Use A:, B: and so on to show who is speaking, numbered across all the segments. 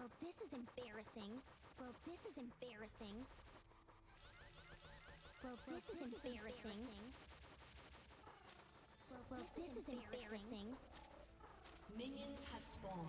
A: Well, this is embarrassing. Well, this is embarrassing. Well, this is embarrassing. Well, this is embarrassing.
B: Minions have spawned.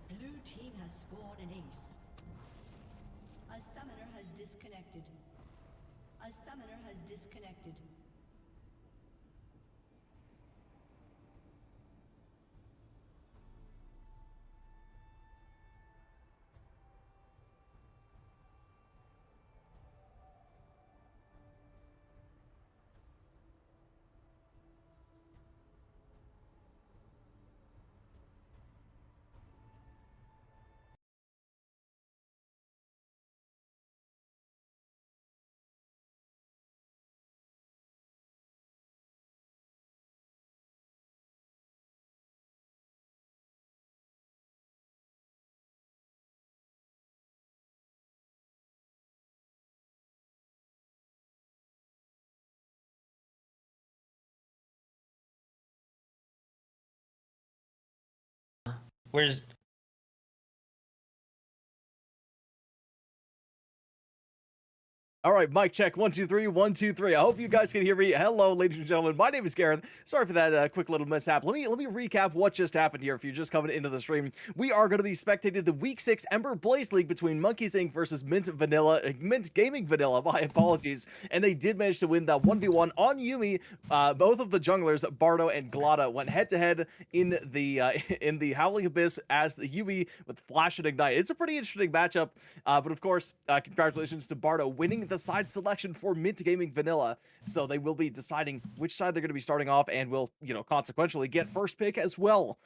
B: Blue team has scored an ace. A summoner has disconnected. A summoner has disconnected.
C: Where's
D: All right, mic check. 1, 2, 3, 1, 2, 3. I hope you guys can hear me. Hello, ladies and gentlemen. My name is Gareth. Sorry for that quick little mishap. Let me recap what just happened here. If you're just coming into the stream, we are going to be spectating the Week 6 Ember Blaze League between Monkeys Inc. versus Mint Gaming Vanilla. My apologies. And they did manage to win that 1v1 on Yuumi. Both of the junglers, Bardo and Glada, went head-to-head in the Howling Abyss as the Yuumi with Flash and Ignite. It's a pretty interesting matchup. But of course, congratulations to Bardo winning the side selection for Mint Gaming Vanilla. So they will be deciding which side they're going to be starting off and will, consequentially get first pick as well.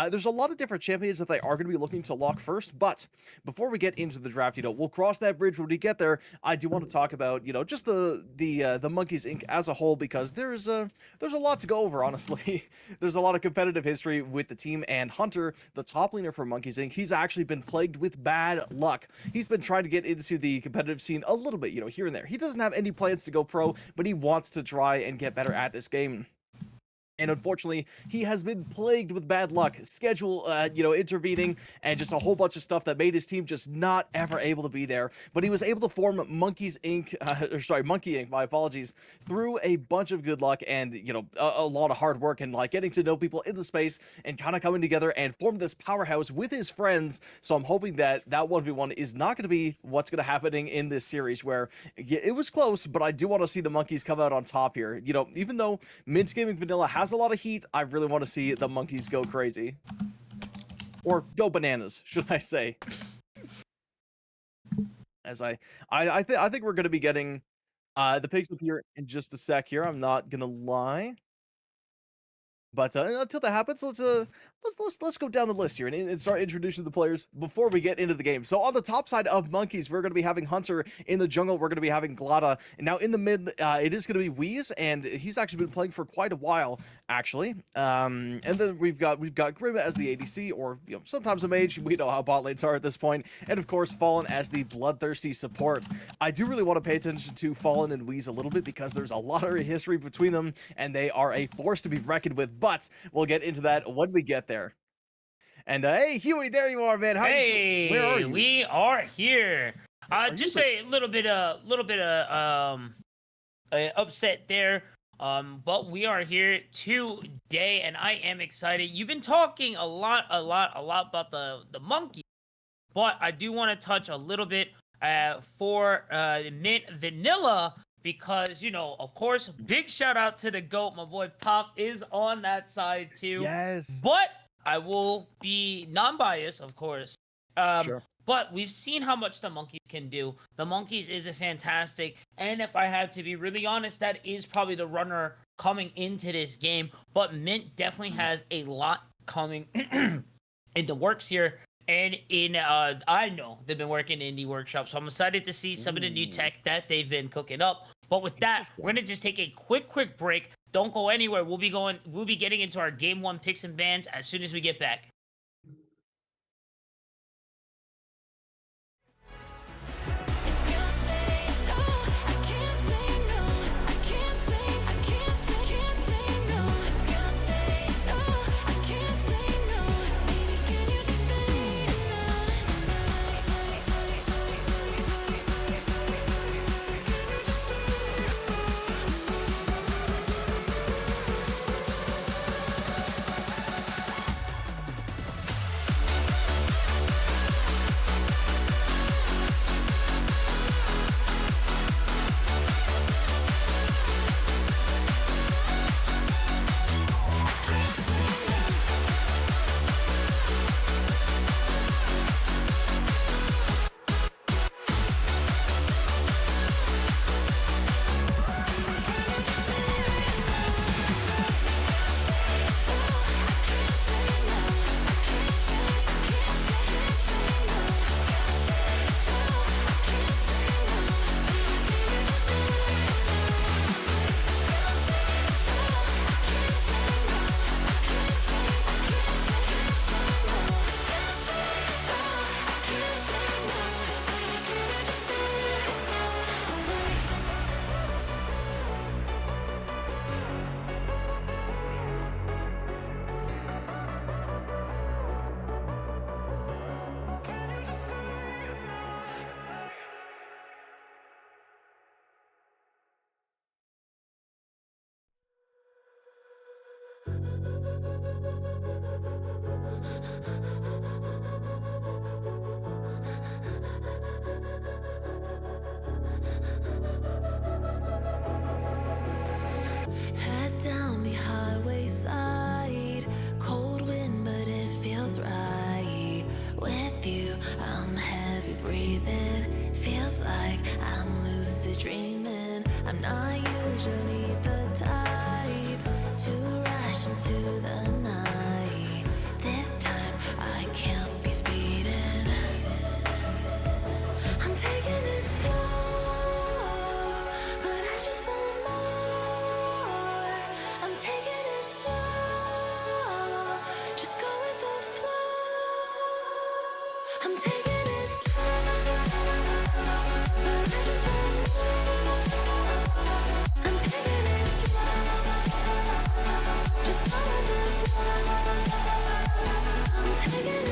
D: There's a lot of different champions that they are going to be looking to lock first, but before we get into the draft, we'll cross that bridge when we get there. I do want to talk about, just the Monkeys Inc. as a whole, because there's a lot to go over, honestly. There's a lot of competitive history with the team, and Hunter, the top laner for Monkeys Inc., he's actually been plagued with bad luck. He's been trying to get into the competitive scene a little bit, here and there. He doesn't have any plans to go pro, but he wants to try and get better at this game. And unfortunately, he has been plagued with bad luck, schedule, intervening, and just a whole bunch of stuff that made his team just not ever able to be there. But he was able to form Monkey Inc., my apologies, through a bunch of good luck and, a lot of hard work and, getting to know people in the space and kind of coming together and form this powerhouse with his friends. So I'm hoping that 1v1 is not going to be what's going to happening in this series, where it was close, but I do want to see the Monkeys come out on top here. Even though Mint Gaming Vanilla has a lot of heat, I really want to see the Monkeys go crazy, or go bananas, should I say? As I think we're going to be getting the picks up here in just a sec. Here, I'm not gonna lie. But until that happens, let's go down the list here and start introducing the players before we get into the game. So on the top side of Monkeys, we're going to be having Hunter. In the jungle, we're going to be having Glada. And now in the mid, it is going to be Wheeze, and he's actually been playing for quite a while, actually. And then we've got Grim as the ADC, or sometimes a mage. We know how bot lanes are at this point. And of course, Fallen as the bloodthirsty support. I do really want to pay attention to Fallen and Wheeze a little bit, because there's a lot of history between them, and they are a force to be reckoned with. But we'll get into that when we get there. And hey, Huey, there you are, man. How you doing? Where are you?
C: We are here. Just a little bit upset there. But we are here today, and I am excited. You've been talking a lot about the monkey, but I do want to touch a little bit for Mint Vanilla, because, of course, big shout out to the GOAT. My boy Pop is on that side too.
D: Yes.
C: But I will be non-biased, of course.
D: Sure.
C: But we've seen how much the Monkeys can do. The Monkeys is a fantastic, and if I have to be really honest, that is probably the runner coming into this game. But Mint definitely has a lot coming in the works here. And I know they've been working in indie workshop, so I'm excited to see some of the new tech that they've been cooking up. But with that, we're gonna just take a quick break. Don't go anywhere. We'll be getting into our game 1 picks and bans as soon as we get back.
E: Head down the highway side, cold wind, but it feels right. With you, I'm heavy breathing. Feels like I'm lucid dreaming. I'm not usually the type to rush into the night. This time I can't be speeding. I'm taking it slow, but I just want more. I'm taking it slow, just go with the flow. I'm taking it slow, but I just want more. I'm taking it slow, just go with the flow. I'm taking it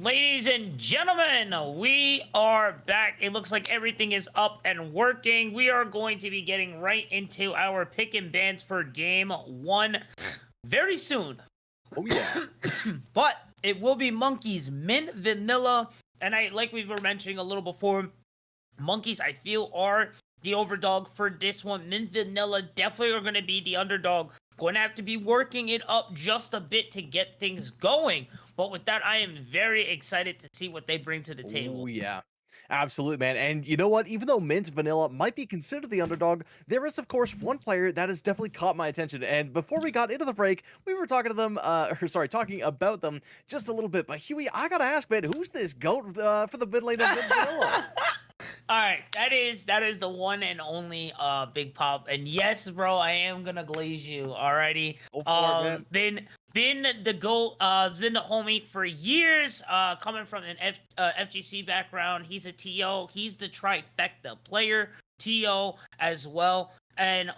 C: Ladies and gentlemen, we are back. It looks like everything is up and working. We are going to be getting right into our pick and bans for game 1 very soon.
D: Oh yeah.
C: But it will be Monkeys Mint Vanilla. And like we were mentioning a little before, Monkeys, I feel, are the overdog for this one. Mint Vanilla definitely are going to be the underdog. Going to have to be working it up just a bit to get things going. But with that, I am very excited to see what they bring to the table.
D: Oh yeah. Absolutely, man. And you know what? Even though Mint Vanilla might be considered the underdog, there is, of course, one player that has definitely caught my attention. And before we got into the break, we were talking to them, talking about them just a little bit. But Huey, I gotta ask, man, who's this goat for the mid lane of Mint Vanilla?
C: All right, that is the one and only Big Pop. And yes, bro, I am gonna glaze you. Alrighty.
D: Go for it, man.
C: Been the GOAT, has been the homie for years, coming from an FGC background. He's a TO. He's the trifecta player, TO as well. And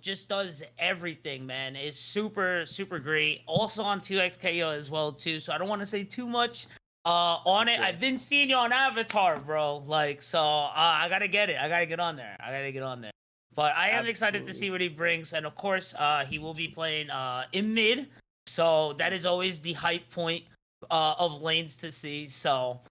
C: just does everything, man. Is super, super great. Also on 2xKO as well, too. So I don't want to say too much on it.
D: Sure.
C: I've been seeing you on Avatar, bro. Like, so I gotta get it. I gotta get on there. But I am excited to see what he brings. And of course, he will be playing in mid. So that is always the hype point of lanes to see. So,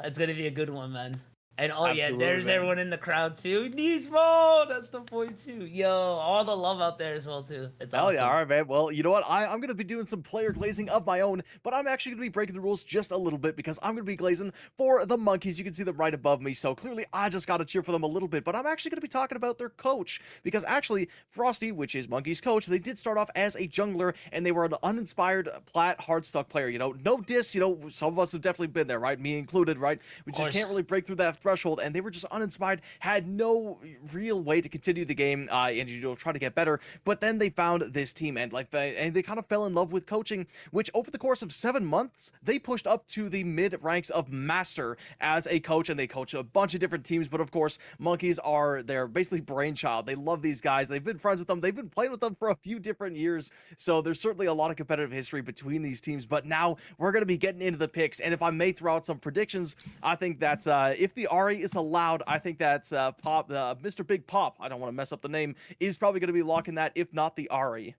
C: it's gonna be a good one, man. And
D: Absolutely,
C: there's
D: man.
C: everyone in the crowd too. Nismo, that's the point too. Yo, all the love out there as well too. It's
D: Hell
C: awesome.
D: yeah, all right, man. Well, you know what? I'm going to be doing some player glazing of my own, but I'm actually going to be breaking the rules just a little bit because I'm going to be glazing for the Monkeys. You can see them right above me, so clearly I just got to cheer for them a little bit, but I'm actually going to be talking about their coach because actually Frosty, which is Monkey's coach, they did start off as a jungler and they were an uninspired plat hardstuck player. You know, no diss, you know, some of us have definitely been there, right? Me included, right? We just can't really break through that threshold, and they were just uninspired, had no real way to continue the game and you know, try to get better. But then they found this team and they kind of fell in love with coaching, which over the course of 7 months they pushed up to the mid ranks of master as a coach, and they coach a bunch of different teams. But of course, Monkeys are their basically brainchild. They love these guys. They've been friends with them. They've been playing with them for a few different years. So there's certainly a lot of competitive history between these teams. But now we're going to be getting into the picks, and if I may throw out some predictions, I think that if the Ari is allowed, I think that's Mr. Big Pop, I don't want to mess up the name, is probably going to be locking that, if not the Ari.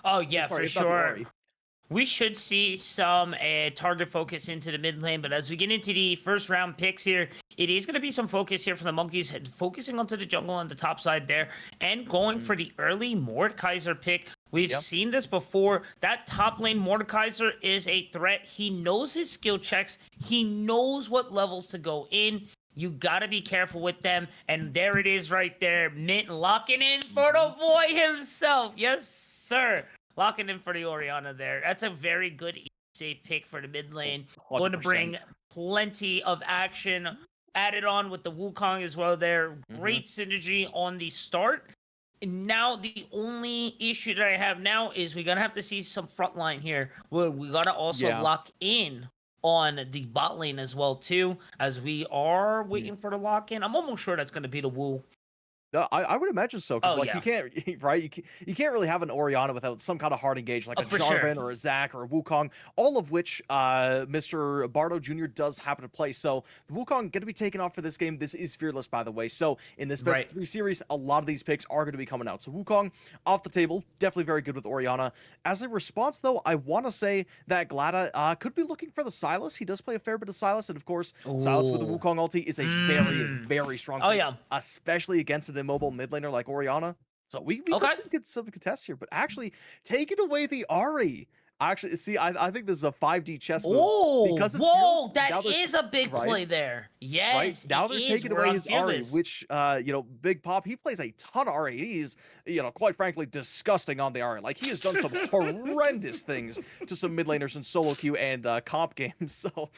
C: Oh yeah,
D: Sorry,
C: for
D: if not the
C: sure.
D: Ari.
C: We should see some target focus into the mid lane, but as we get into the first round picks here, it is going to be some focus here for the Monkeys, focusing onto the jungle on the top side there, and going for the early Mordekaiser pick. We've seen this before. That top lane Mordekaiser is a threat. He knows his skill checks. He knows what levels to go in. You gotta be careful with them. And there it is right there. Mint locking in for the boy himself. Yes, sir. Locking in for the Orianna there. That's a very good, safe pick for the mid lane.
D: 100%.
C: Going to bring plenty of action. Added on with the Wukong as well there. Great synergy on the start. And now the only issue that I have now is we're gonna have to see some front line here. We gotta also lock in on the bot lane as well too, as we are waiting for the lock in. I'm almost sure that's gonna be the Wu.
D: No, I would imagine so, because you can't, right? You can't really have an Orianna without some kind of hard engage, like a Jarvan or a Zac or a Wukong, all of which Mr. Bardo Jr. does happen to play. So the Wukong going to be taken off for this game. This is Fearless, by the way. So in this best 3 series, a lot of these picks are going to be coming out. So Wukong off the table, definitely very good with Orianna. As a response, though, I want to say that Glada could be looking for the Sylas. He does play a fair bit of Sylas, and of course, Sylas with the Wukong ulti is a very, very strong pick, especially against an immobile mid laner like Orianna. So we could get some contests here, but actually taking away the Ari. Actually, see, I think this is a 5D chess move because it's Fearless.
C: That is a big play there. Yes,
D: right. Now they're taking away his Ari, which you know, Big Pop, he plays a ton of Ari. He's, you know, quite frankly disgusting on the Ari. Like, he has done some horrendous things to some mid laners in solo queue and comp games. So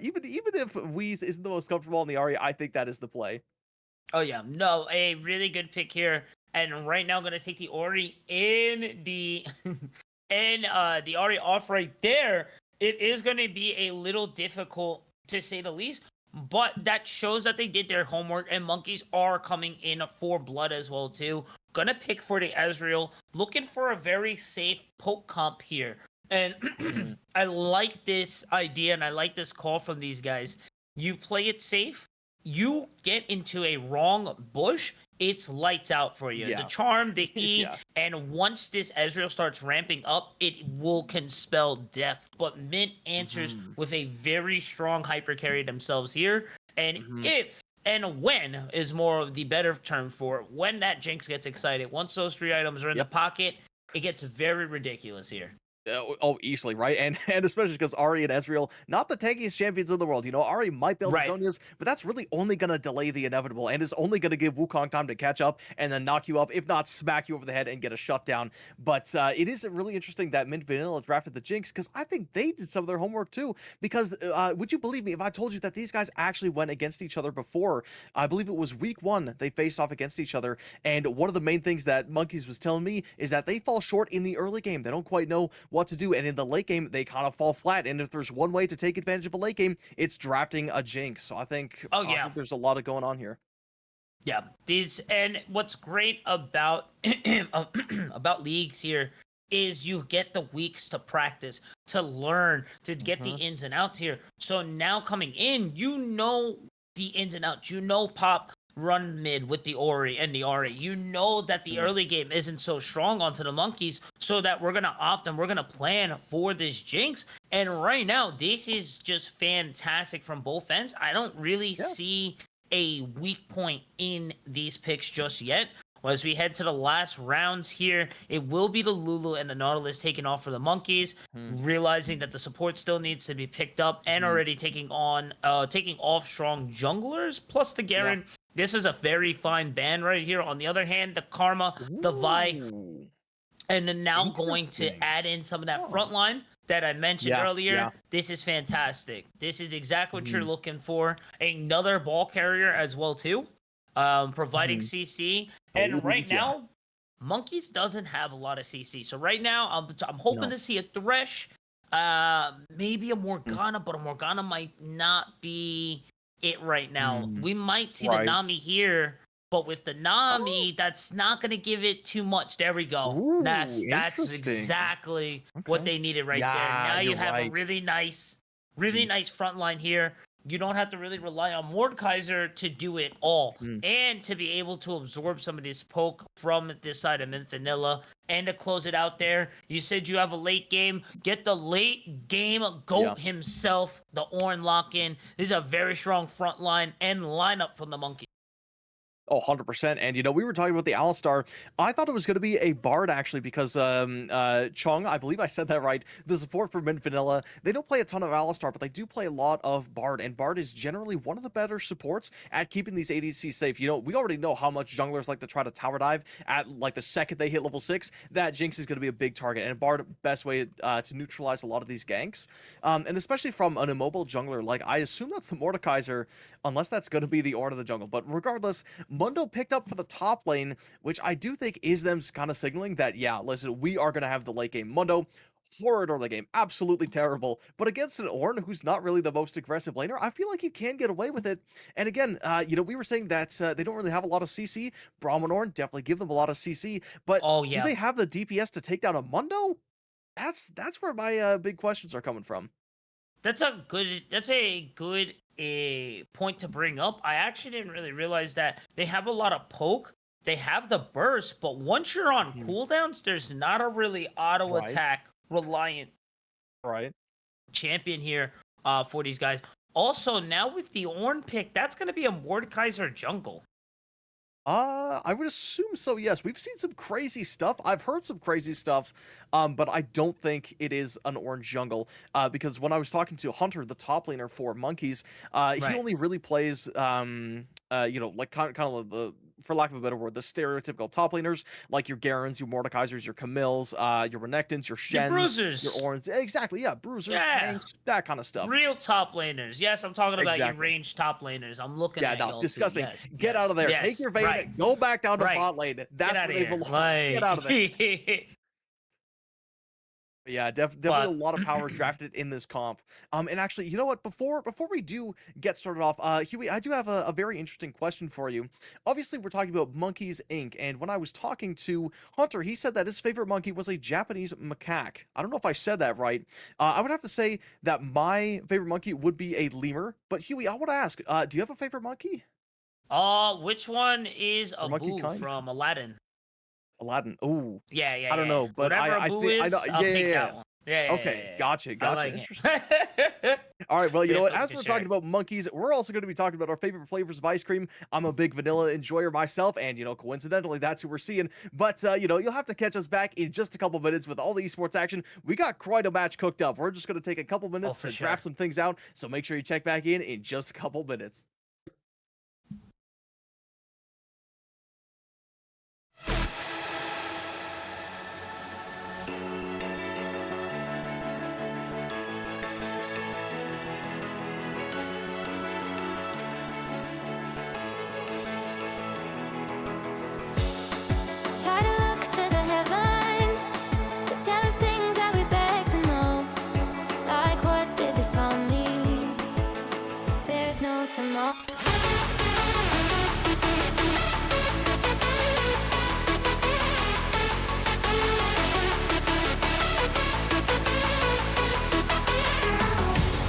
D: even if Wheeze isn't the most comfortable on the Ari, I think that is the play.
C: Oh yeah, no, a really good pick here, and right now I'm gonna take the Ori in the the Ori off right there. It is gonna be a little difficult to say the least, but that shows that they did their homework, and monkeys are coming in for blood as well too. Gonna pick for the Ezreal, looking for a very safe poke comp here. And
D: Mhm.
C: I like this idea and I like this call from these guys. You play it safe, you get into a wrong bush, it's lights out for you. The
D: Yeah.
C: charm, the E,
D: Yeah.
C: and once this Ezreal starts ramping up, it will can spell death. But Mint answers
D: Mhm.
C: with a very strong hyper carry themselves here. And
D: Mhm.
C: if and when is more of the better term for it, when that Jinx gets excited, once those 3 items are in the
D: Yep.
C: pocket, it gets very ridiculous here.
D: Easily, right? And especially because Ari and Ezreal, not the tankiest champions in the world. You know, Ari might build his
C: Right.
D: Zonias, but that's really only going to delay the inevitable and is only going to give Wukong time to catch up and then knock you up, if not smack you over the head and get a shutdown. But it is really interesting that Mint Vanilla drafted the Jinx because I think they did some of their homework too. Because would you believe me if I told you that these guys actually went against each other before? I believe it was week 1 they faced off against each other. And one of the main things that Monkeys was telling me is that they fall short in the early game. They don't quite know what to do, and in the late game they kind of fall flat. And if there's one way to take advantage of a late game, it's drafting a Jinx. So I think
C: Oh yeah.
D: there's a lot of going on here.
C: Yeah, these and what's great about about leagues here is you get the weeks to practice, to learn, to get the ins and outs here. So now coming in, you know the ins and outs. You know pop run mid with the Ori and the Ari. You know that the early game isn't so strong onto the monkeys, so that we're gonna opt and we're gonna plan for this Jinx. And right now, this is just fantastic from both ends. I don't really see a weak point in these picks just yet. Well, as we head to the last rounds here, it will be the Lulu and the Nautilus taking off for the monkeys, realizing that the support still needs to be picked up and already taking off strong junglers plus the Garen. This is a very fine ban right here. On the other hand, the Karma, the Vi,
D: Ooh,
C: and then now going to
D: interesting.
C: add in some of that
D: Oh.
C: front line that I mentioned
D: Yeah,
C: earlier.
D: yeah.
C: This is fantastic. This is exactly what you're looking for. Another ball carrier as well too, providing CC. And right
D: yeah.
C: now, Monkeys doesn't have a lot of CC. So right now, I'm hoping
D: No.
C: to see a Thresh, maybe a Morgana, but a Morgana might not be it right now. We might see the
D: Right.
C: Nami here. But with the Nami, that's not going to give it too much. There we go.
D: Ooh,
C: That's
D: interesting.
C: exactly what
D: Okay.
C: they needed right
D: Yeah,
C: there. Now you
D: you're
C: have a
D: right.
C: really nice front line here. You don't have to really rely on Mordekaiser to do it all. And to be able to absorb some of this poke from this side of Mint Vanilla. And to close it out there, you said you have a late game. Get the late game GOAT himself, the Ornn lock-in. This is a very strong front line and lineup from the Monkey.
D: Oh, 100%. And, you know, we were talking about the Alistar. I thought it was going to be a Bard, actually, because Chung, I believe I said that right, the support for Mint Vanilla, they don't play a ton of Alistar, but they do play a lot of Bard. And Bard is generally one of the better supports at keeping these ADCs safe. You know, we already know how much junglers like to try to tower dive at, like, the second they hit level 6. That Jinx is going to be a big target. And Bard, best way to neutralize a lot of these ganks. And especially from an immobile jungler, like, I assume that's the Mordekaiser, unless that's going to be the Ornn of the jungle. But regardless, Mundo picked up for the top lane, which I do think is them kind of signaling that, yeah, listen, we are going to have the late game. Mundo, horrid early game, absolutely terrible. But against an Ornn who's not really the most aggressive laner, I feel like you can get away with it. And again, you know, we were saying that they don't really have a lot of CC. Braum and Ornn definitely give them a lot of CC. But
C: Oh,
D: do
C: yeah.
D: they have the DPS to take down a Mundo? That's where my big questions are coming from.
C: That's a good point to bring up. I actually didn't really realize that they have a lot of poke. They have the burst, but once you're on cooldowns, there's not a really auto
D: Right.
C: attack reliant
D: Right.
C: champion here for these guys. Also, now with the Ornn pick, that's going to be a Mordekaiser jungle.
D: I would assume so, yes. We've seen some crazy stuff. I've heard some crazy stuff, but I don't think it is an orange jungle, because when I was talking to Hunter, the top laner for Monkeys, he
C: Right.
D: only really plays, you know, like kind of the, for lack of a better word, the stereotypical top laners, like your Garens, your Mordekaisers, your Camilles, your Renekton's, your
C: Your
D: Shens,
C: bruisers.
D: your Ornns. Exactly, yeah, bruisers,
C: Yeah.
D: tanks, that kind of stuff.
C: Real top laners. Yes, I'm talking about your
D: Exactly.
C: ranged top laners. I'm looking
D: Yeah,
C: at
D: no,
C: y'all too.
D: disgusting.
C: Yes,
D: Get out of there.
C: yes,
D: Take your Vayne,
C: right.
D: go back down to
C: Right.
D: bot lane. That's
C: Get
D: where
C: out
D: they
C: of here.
D: belong. Get out of there.
C: Like,
D: Yeah, definitely
C: But
D: a lot of power drafted in this comp. And actually, you know what? Before we do get started off, Huey, I do have a very interesting question for you. Obviously, we're talking about Monkeys Inc. And when I was talking to Hunter, he said that his favorite monkey was a Japanese macaque. I don't know if I said that right. I would have to say that my favorite monkey would be a lemur. But Huey, I want to ask, do you have a favorite monkey
C: which one is
D: or monkey
C: Abu
D: kind?
C: from Aladdin?
D: Aladdin. Oh,
C: Yeah, yeah,
D: I don't
C: yeah.
D: know, but
C: Whatever
D: I
C: Abu
D: think I know.
C: is, I'll
D: Yeah,
C: take
D: yeah,
C: that
D: yeah.
C: one. Yeah, yeah, yeah,
D: Okay,
C: yeah.
D: gotcha,
C: I
D: gotcha.
C: like
D: Interesting.
C: it.
D: All right, well, you know what?
C: Definitely
D: As
C: for
D: we're
C: sure.
D: talking about monkeys, we're also going to be talking about our favorite flavors of ice cream. I'm a big vanilla enjoyer myself, and coincidentally, that's who we're seeing. But you'll have to catch us back in just a couple minutes with all the esports action. We got quite a match cooked up. We're just going to take a couple
C: Oh,
D: minutes
C: for
D: to
C: sure.
D: draft some things out, so make sure you check back in just a couple minutes.
E: Try to look to the heavens to tell us things that we beg to know. Like, what did this all mean? There's no tomorrow.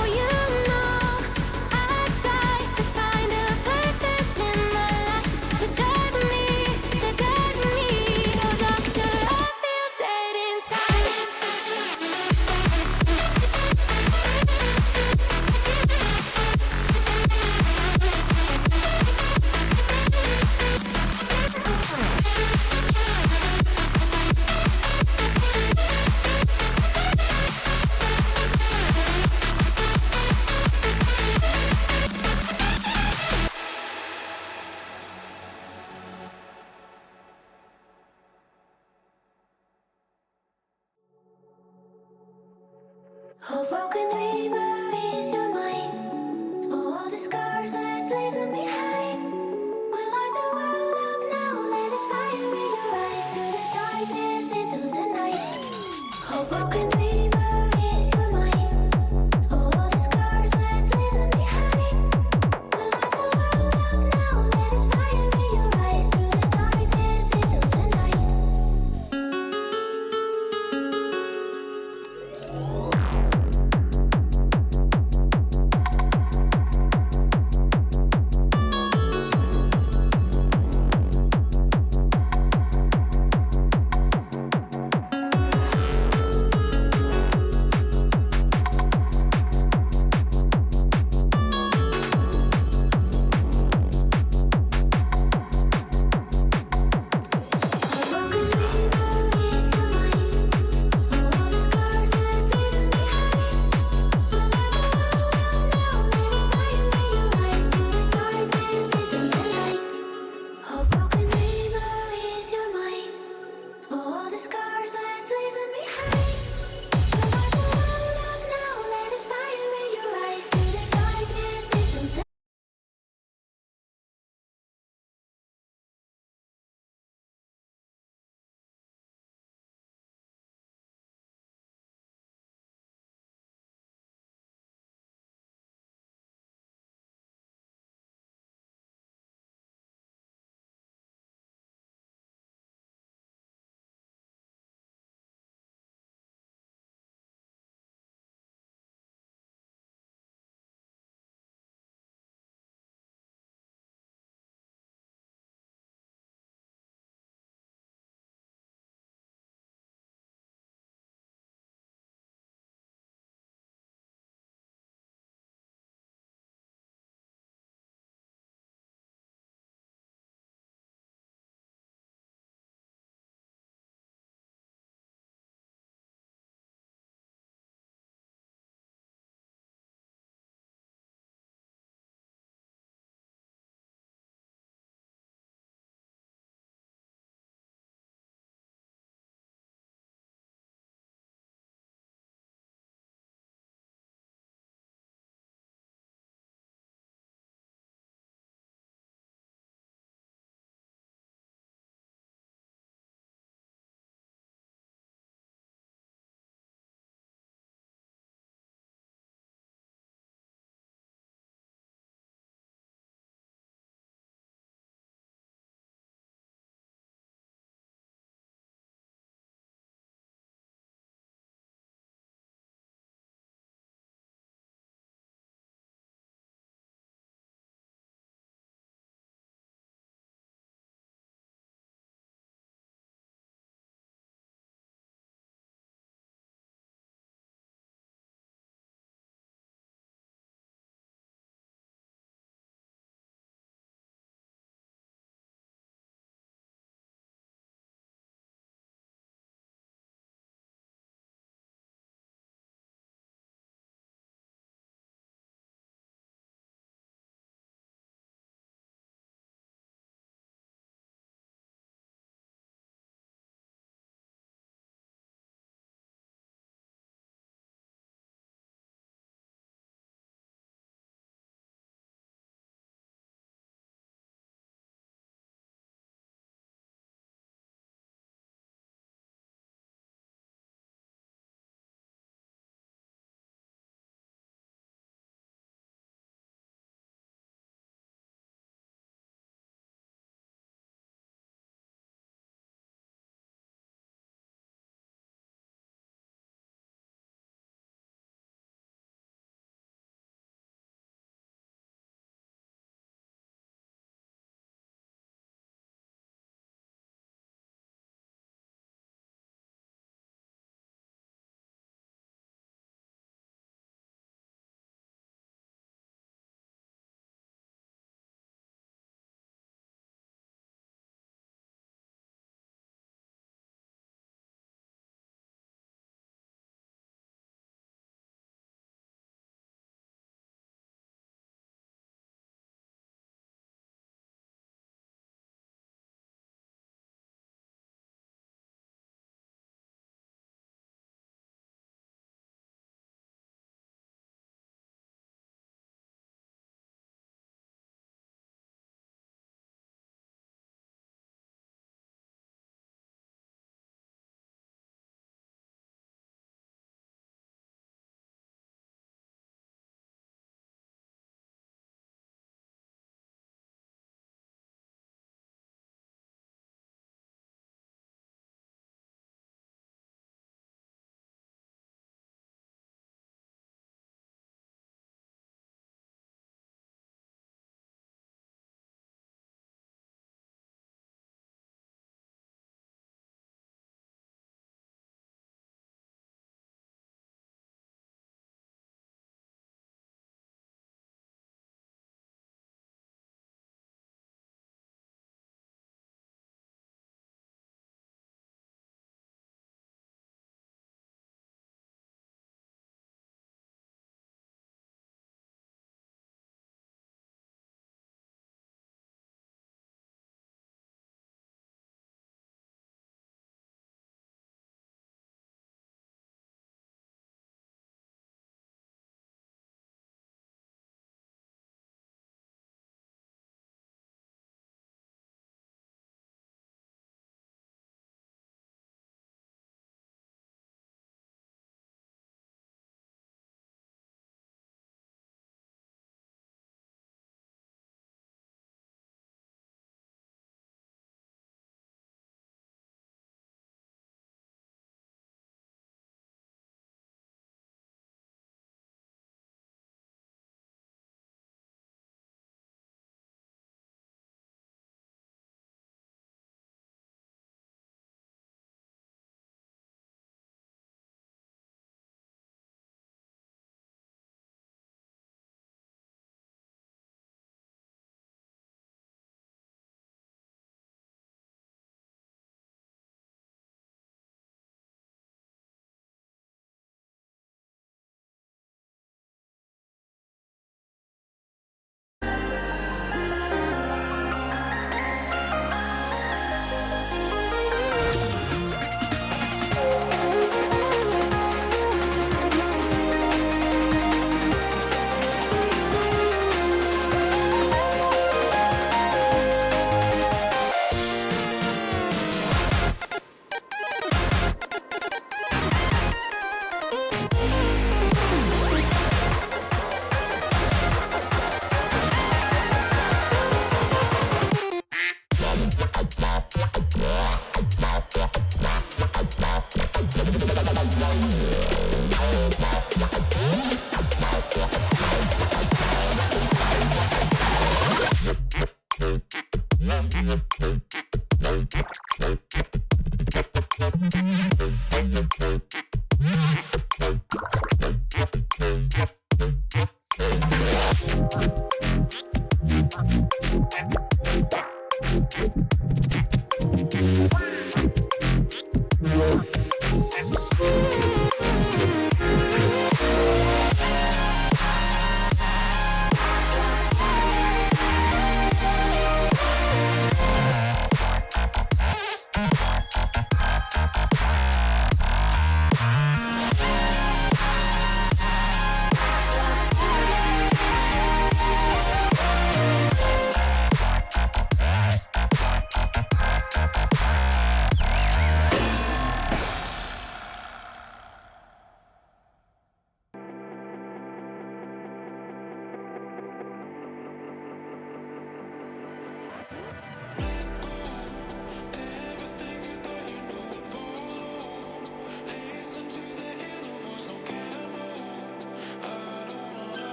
E: Oh, you know, I try to find a purpose in my life to drive me, to guide me. Oh, doctor, I feel dead inside.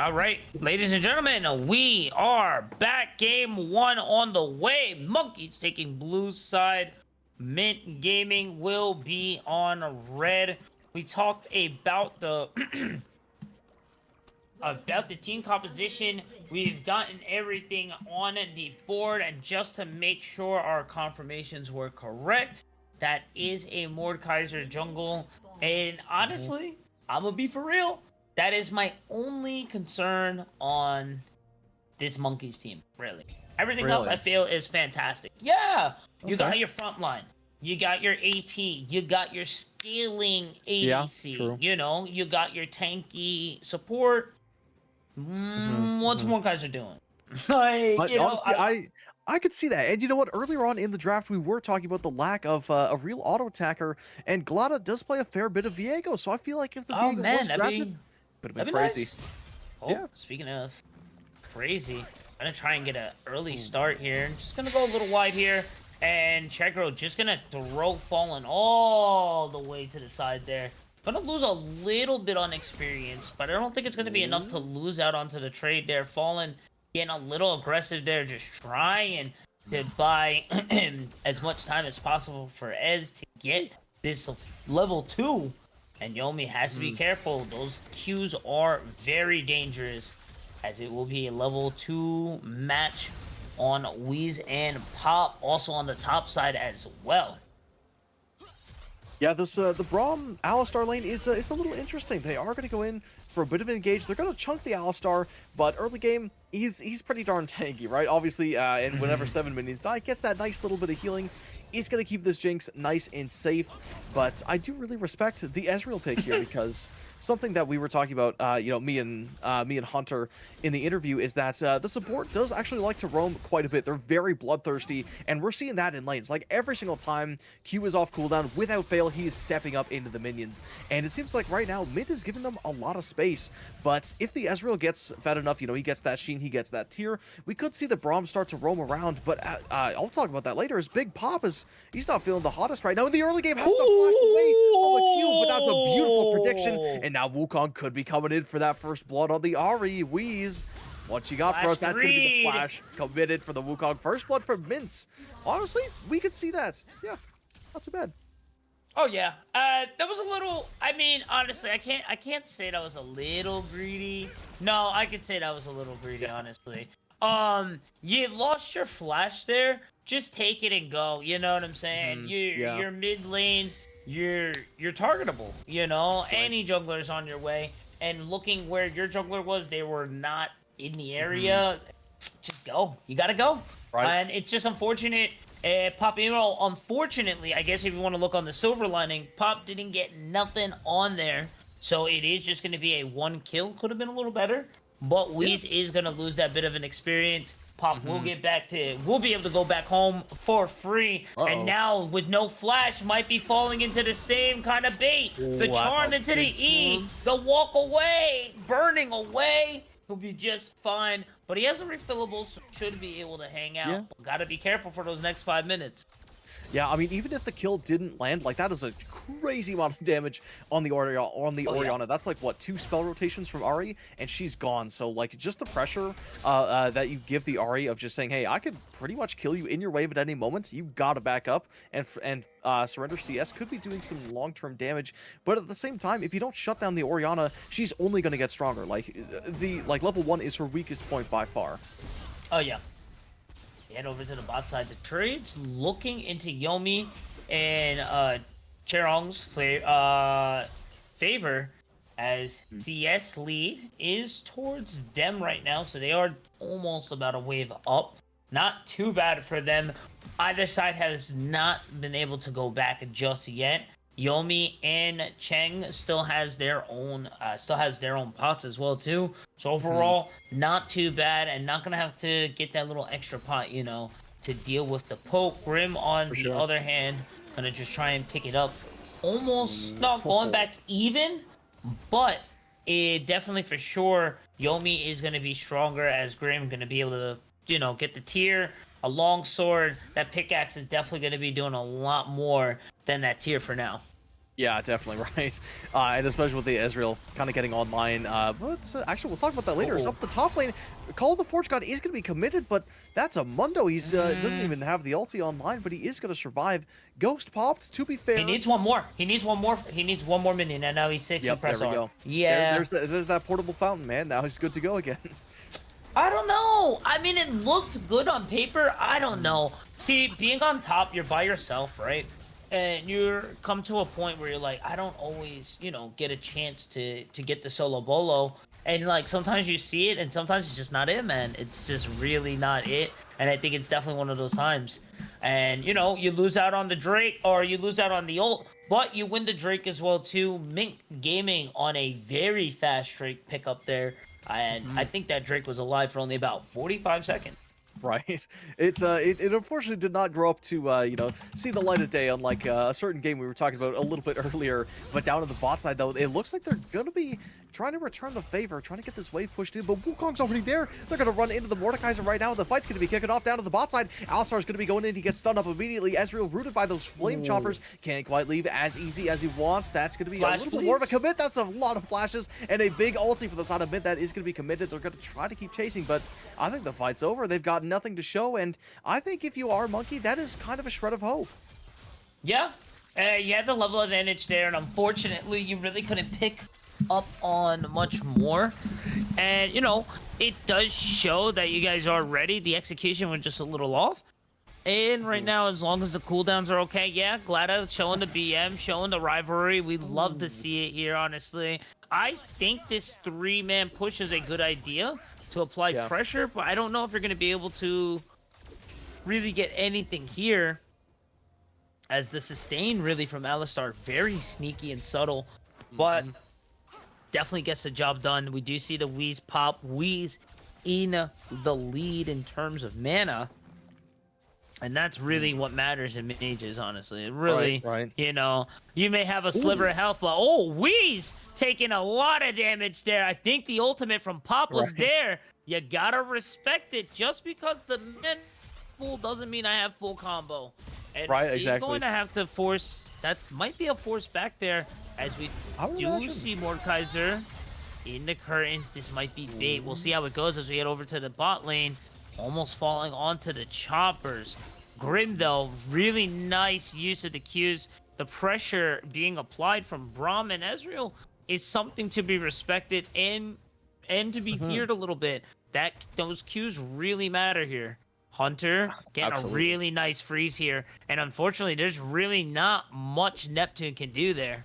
C: All right, ladies and gentlemen, we are back. Game 1 on the way. Monkeys taking blue side. Mint Gaming will be on red. We talked about the about the team composition. We've gotten everything on the board, and just to make sure our confirmations were correct, that is a Mordekaiser jungle. And honestly, I'm gonna be for real. That is my only concern on this Monkeys team, really. Everything else I feel is fantastic. Yeah! You got your front line. You got your AP. You got your scaling ADC.
D: True.
C: You know, you got your tanky support. What's Mordekaiser doing? Like, you know,
D: honestly, I could see that. And you know what? Earlier on in the draft, we were talking about the lack of a real auto attacker, and Glada does play a fair bit of Viego. So I feel like if the Viego was drafted, would have been crazy.
C: Nice. Oh,
D: yeah.
C: Speaking of crazy, I'm gonna try and get an early start here. Just gonna go a little wide here, and Chegro just gonna throw Fallen all the way to the side there. Gonna lose a little bit on experience, but I don't think it's gonna be enough to lose out onto the trade there. Fallen getting a little aggressive there, just trying to buy as much time as possible for Ez to get this level 2. And Yomi has to be careful. Those Qs are very dangerous, as it will be a level 2 match on Wheeze and Pop, also on the top side as well.
D: Yeah, this the Braum Alistar lane is a little interesting. They are going to go in for a bit of an engage. They're going to chunk the Alistar, but early game, he's pretty darn tanky, right? Obviously, and whenever 7 minions die, gets that nice little bit of healing. He's going to keep this Jinx nice and safe, but I do really respect the Ezreal pick here because something that we were talking about, you know, me and Hunter in the interview is that the support does actually like to roam quite a bit. They're very bloodthirsty, and we're seeing that in lanes. Like every single time Q is off cooldown, without fail, he is stepping up into the minions. And it seems like right now, Mint is giving them a lot of space, but if the Ezreal gets fed enough, you know, he gets that Sheen, he gets that tier, we could see the Braum start to roam around, but I'll talk about that later. His Big Pop is, he's not feeling the hottest right now. In the early game, has to flash away from a Q, but that's a beautiful prediction, and now Wukong could be coming in for that first blood on the Ahri. Wheeze, what you got for us? That's going to be the flash committed for the Wukong. First blood for Mince. Honestly, we could see that. Yeah, not too bad.
C: Oh yeah, that was a little. I mean, honestly, I can't say that was a little greedy. No, I could say that was a little greedy, honestly. You lost your flash there. Just take it and go. You know what I'm saying? You're mid lane. You're targetable. You know, any jungler's on your way. And looking where your jungler was, they were not in the area. Just go. You gotta go.
D: Right.
C: And it's just unfortunate. Pop, you know, unfortunately, I guess if you want to look on the silver lining, Pop didn't get nothing on there. So it is just going to be a 1 kill. Could have been a little better. But Wheeze is going to lose that bit of an experience. Pop will get back to, we'll be able to go back home for free. And now, with no flash, might be falling into the same kind of bait. The charm into the E, the walk away, burning away. He'll be just fine. But he has a refillable, so should be able to hang out.
D: Yeah.
C: But gotta be careful for those next 5 minutes.
D: Yeah, I mean, even if the kill didn't land, like, that is a crazy amount of damage on the Orianna. That's like, what, 2 spell rotations from Ahri, and she's gone. So, like, just the pressure that you give the Ahri of just saying, hey, I could pretty much kill you in your wave at any moment. You gotta back up, and Surrender CS could be doing some long-term damage. But at the same time, if you don't shut down the Orianna, she's only gonna get stronger. Like, level 1 is her weakest point by far.
C: Oh, yeah. Head over to the bot side. The trade's looking into Yomi and Cherong's favor, as CS lead is towards them right now, so they are almost about a wave up. Not too bad for them. Either side has not been able to go back just yet. Yomi and Cheng still has their own pots as well too. So overall, not too bad, and not gonna have to get that little extra pot, to deal with the poke. Grim on
D: For
C: the
D: sure.
C: other hand, gonna just try and pick it up. Almost not going back even, but it definitely for sure Yomi is gonna be stronger as Grim gonna be able to, get the tier. A long sword, that pickaxe is definitely going to be doing a lot more than that tier for now.
D: Yeah, definitely right. And especially with the Ezreal kind of getting online. But actually, we'll talk about that later. It's up the top lane. Call of the Forge God is going to be committed, but that's a Mundo. He's doesn't even have the ulti online, but he is going to survive. Ghost popped, to be fair.
C: He needs one more. He needs one more minion, and now he's 6.
D: Yep,
C: press
D: there we
C: R.
D: go.
C: Yeah.
D: There's that portable fountain, man. Now he's good to go again.
C: I don't know. I mean, it looked good on paper. I don't know. See, being on top, you're by yourself, right? And you come to a point where you're like, I don't always, get a chance to get the solo bolo. And, like, sometimes you see it, and sometimes it's just not it, man. It's just really not it. And I think it's definitely one of those times. And, you lose out on the Drake, or you lose out on the ult, but you win the Drake as well, too. Mink Gaming on a very fast Drake pickup there. And I think that Drake was alive for only about 45 seconds.
D: Right. It unfortunately did not grow up to see the light of day, unlike a certain game we were talking about a little bit earlier. But down on the bot side, though, it looks like they're gonna be trying to return the favor, trying to get this wave pushed in. But Wukong's already there. They're gonna run into the Mordekaiser right now. The fight's gonna be kicking off down to the bot side. Alistar's gonna be going in. He gets stunned up immediately. Ezreal, rooted by those flame choppers, can't quite leave as easy as he wants. That's gonna be
C: Flash,
D: a little bit more of a
C: please.
D: commit. That's a lot of flashes and a big ulti for the side of mid. That is gonna be committed. They're gonna try to keep chasing, but I think the fight's over. They've got nothing to show, and I think if you are Monkey, that is kind of a shred of hope.
C: Yeah. You had the level advantage there, and unfortunately, you really couldn't pick up on much more. And, it does show that you guys are ready. The execution was just a little off. And right now, as long as the cooldowns are okay, yeah, Glada showing the BM, showing the rivalry. We love to see it here, honestly. I think this 3-man push is a good idea to apply pressure, but I don't know if you're going to be able to really get anything here, as the sustain really from Alistar, very sneaky and subtle, but definitely gets the job done. We do see the Wheeze pop. Wheeze in the lead in terms of mana, and that's really what matters in mages, honestly. It really,
D: Right.
C: You may have a sliver of health, but Wheeze taking a lot of damage there. I think the ultimate from Pop was there. You gotta respect it. Just because the men full doesn't mean I have full combo. And he's going to have to force. That might be a force back there, as we do see Mordekaiser in the curtains. This might be bait. We'll see how it goes as we get over to the bot lane. Almost falling onto the choppers. Grim, though, really nice use of the Qs. The pressure being applied from Braum and Ezreal is something to be respected and to be feared a little bit. Those Qs really matter here. Hunter getting a really nice freeze here, and unfortunately, there's really not much Neptune can do there.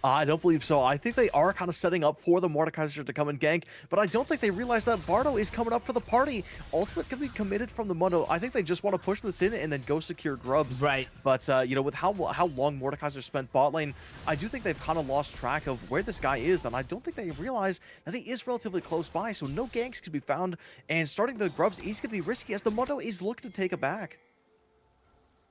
D: I don't believe so. I think they are kind of setting up for the Mordekaiser to come and gank, but I don't think they realize that Bardo is coming up for the party. Ultimate can be committed from the Mundo. I think they just want to push this in and then go secure grubs.
C: Right.
D: But, with how long Mordekaiser spent bot lane, I do think they've kind of lost track of where this guy is, and I don't think they realize that he is relatively close by, so no ganks can be found, and starting the grubs is going to be risky as the Mundo is looking to take it back.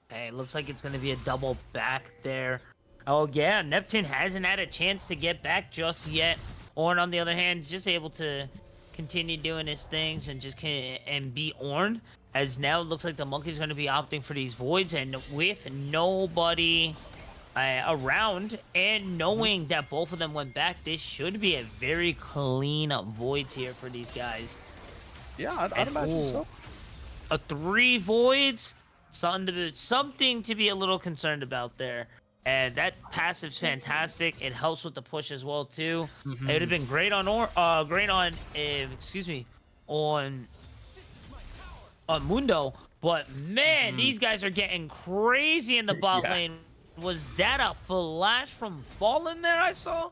C: Hey, it looks like it's going to be a double back there. Oh, yeah, Neptune hasn't had a chance to get back just yet. Ornn, on the other hand, is just able to continue doing his things and and be Ornn. As now it looks like the Monkey's going to be opting for these voids, and with nobody around and knowing that both of them went back, this should be a very clean void here for these guys.
D: Yeah, I'd imagine so.
C: 3 voids, something to be a little concerned about there. And that passive's fantastic. It helps with the push as well too. It would have been great on Mundo, but man, these guys are getting crazy in the bot lane. Was that a flash from Fallen there I saw?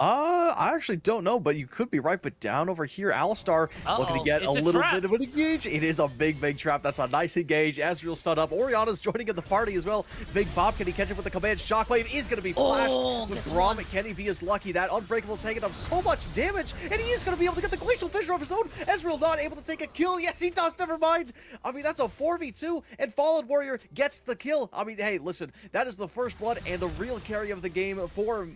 D: I actually don't know, but you could be right. But down over here, Alistar looking to
C: Uh-oh,
D: get a
C: it's a
D: little
C: trap.
D: bit of an engage. It is a big trap. That's a nice engage. Ezreal stun up. Oriana's joining in the party as well. Big Bob, can he catch it with the command? Shockwave is going to be flashed.
C: Oh,
D: With
C: gets
D: Grom,
C: one.
D: can he be as lucky? That Unbreakable's taking up so much damage, and he is going to be able to get the Glacial Fissure of his own. Ezreal not able to take a kill. Yes, he does. Never mind. I mean, that's a 4v2, and Fallen Warrior gets the kill. I mean, hey, listen, that is the first blood, and the real carry of the game for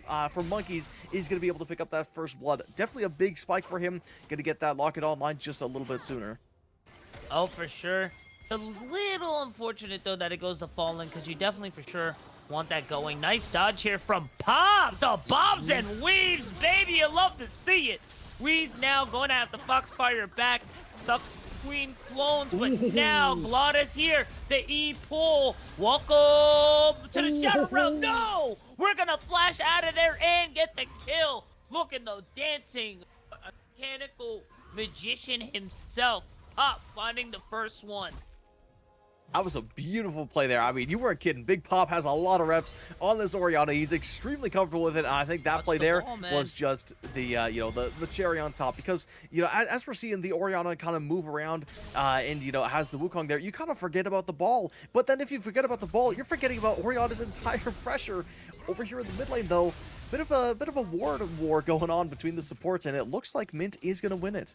D: Monkeys is going to be able to pick up that first blood. Definitely a big spike for him. Going to get that locket online just a little bit sooner.
C: Oh, for sure. A little unfortunate, though, that it goes to Fallen, because you definitely for sure want that going. Nice dodge here from Pop. The bobs and weaves, baby. You love to see it. Weaves now going to have the Foxfire back. Stuck between clones, but now Glada's here. The E-pull. Welcome to the Shadow Realm. No! We're going to flash out of there and get the kill. Look at the dancing mechanical magician himself. Up, finding the first one.
D: That was a beautiful play there. I mean, you weren't kidding. Big Pop has a lot of reps on this Orianna. He's extremely comfortable with it. And I think that
C: Touch
D: play
C: the
D: there
C: ball, man.
D: was just the, the cherry on top. Because, as we're seeing the Orianna kind of move around and, has the Wukong there, you kind of forget about the ball. But then if you forget about the ball, you're forgetting about Orianna's entire pressure. Over here in the mid lane, though, bit of a war going on between the supports, and it looks like Mint is going to win it.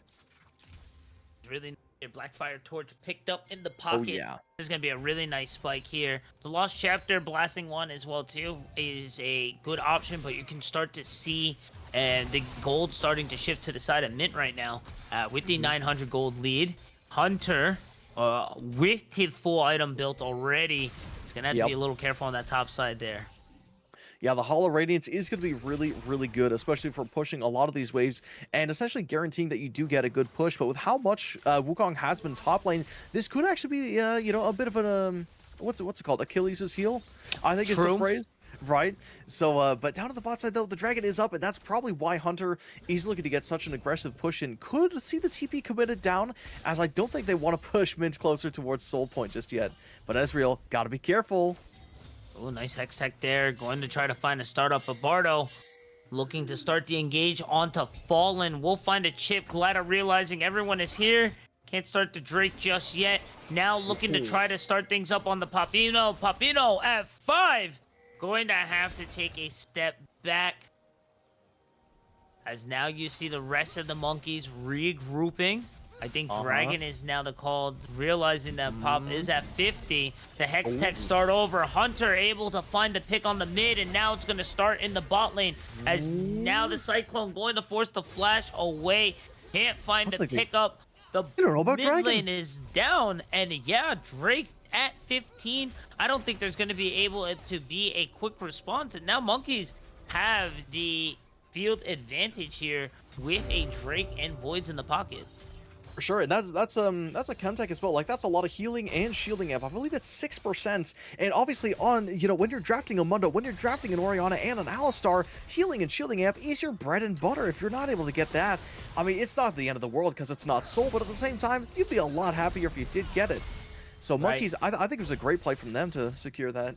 C: Really Blackfire Torch picked up in the pocket.
D: Oh, yeah.
C: There's going to be a really nice spike here. The Lost Chapter blasting one as well, too, is a good option, but you can start to see the gold starting to shift to the side of Mint right now with the 900 gold lead. Hunter, with his full item built already, is going to have to be a little careful on that top side there.
D: Yeah, the Hollow Radiance is going to be really good, especially for pushing a lot of these waves and essentially guaranteeing that you do get a good push. But with how much Wukong has been top lane, this could actually be, a bit of an, what's it called? Achilles' heel, I think is the phrase. Right? So, but down to the bot side, though, the dragon is up, and that's probably why Hunter is looking to get such an aggressive push in. Could see the TP committed down, as I don't think they want to push Mint closer towards Soul Point just yet. But Ezreal, gotta be careful.
C: Oh, nice Hex Tech there. Going to try to find a startup for Bardo. Looking to start the engage onto Fallen. We'll find a chip. Glada realizing everyone is here. Can't start the Drake just yet. Now looking to try to start things up on the Papino. Papino at 5. Going to have to take a step back. As now you see the rest of the monkeys regrouping. I think Dragon is now the call, realizing that Pop is at 50. The Hex Tech start over. Hunter able to find the pick on the mid, and now it's going to start in the bot lane. As now the Cyclone going to force the flash away. Can't find the pickup. The mid lane is down, and yeah, Drake at 15. I don't think there's going to be able to be a quick response, and now monkeys have the field advantage here with a Drake and Voids in the pocket.
D: For sure, and that's a Chemtech as well. Like, that's a lot of healing and shielding amp. I believe it's 6%. And obviously on, when you're drafting a Mundo, when you're drafting an Orianna and an Alistar, healing and shielding amp is your bread and butter. If you're not able to get that, I mean, it's not the end of the world because it's not soul, but at the same time, you'd be a lot happier if you did get it. So Monkeys, I think it was a great play from them to secure that.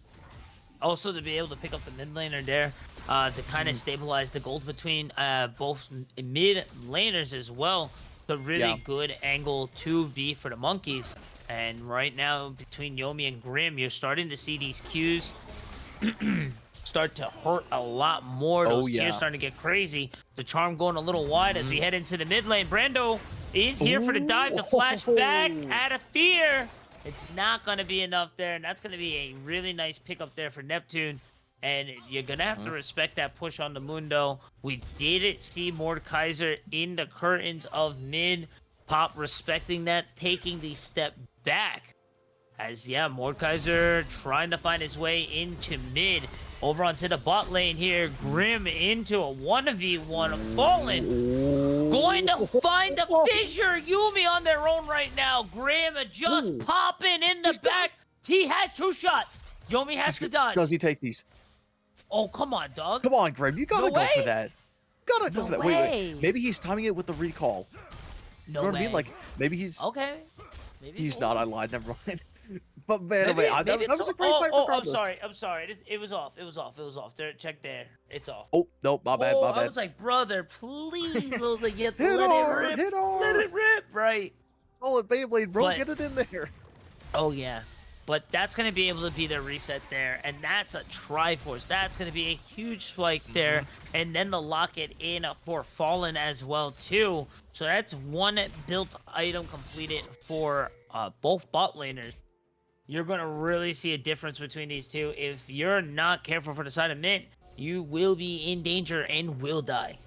C: Also to be able to pick up the mid laner there, to kind of stabilize the gold between both mid laners as well. The really good angle to be for the monkeys. And right now, between Yomi and Grim, you're starting to see these Qs start to hurt a lot more. Those tiers starting to get crazy. The charm going a little wide as we head into the mid lane. Brando is here for the dive, the flash back out of fear. It's not going to be enough there, and that's going to be a really nice pickup there for Neptune. And you're going to have to respect that push on the Mundo. We didn't see Mordekaiser in the curtains of mid. Pop respecting that, taking the step back. As, Mordekaiser trying to find his way into mid. Over onto the bot lane here. Grim into a 1v1. Fallen. Going to find the fissure. Yumi on their own right now. Grim just popping in the back. He has 2 shots. Yomi has to die.
D: Does he take these?
C: Oh, come on, dog.
D: Come on, Grim. You gotta go for that. Gotta go
C: No
D: for that.
C: way.
D: Wait. Maybe he's timing it with the recall.
C: No
D: You know what
C: way.
D: I mean? Like, maybe he's...
C: Okay. Maybe
D: He's not. I lied. Never mind. But man, oh,
C: Maybe,
D: man,
C: maybe
D: that
C: it's
D: was a
C: off.
D: great
C: Oh,
D: fight
C: oh, I'm
D: regardless.
C: sorry. I'm sorry. It was off. It was off. It was off. It was off. There, check there. It's off.
D: Oh, no, my bad,
C: Oh,
D: my
C: I
D: bad.
C: was like, brother, please. I was like, you have to
D: Hit
C: let it
D: hard,
C: rip.
D: hit
C: Let
D: hard.
C: it rip, right?
D: Oh, and Beyblade, bro,
C: But
D: get it in there.
C: oh yeah, but that's gonna be able to be their reset there, and that's a Triforce. That's gonna be a huge spike there, and then the lock it in for Fallen as well too. So that's one built item completed for both bot laners. You're gonna really see a difference between these two. If you're not careful for the side of Mint, you will be in danger and will die.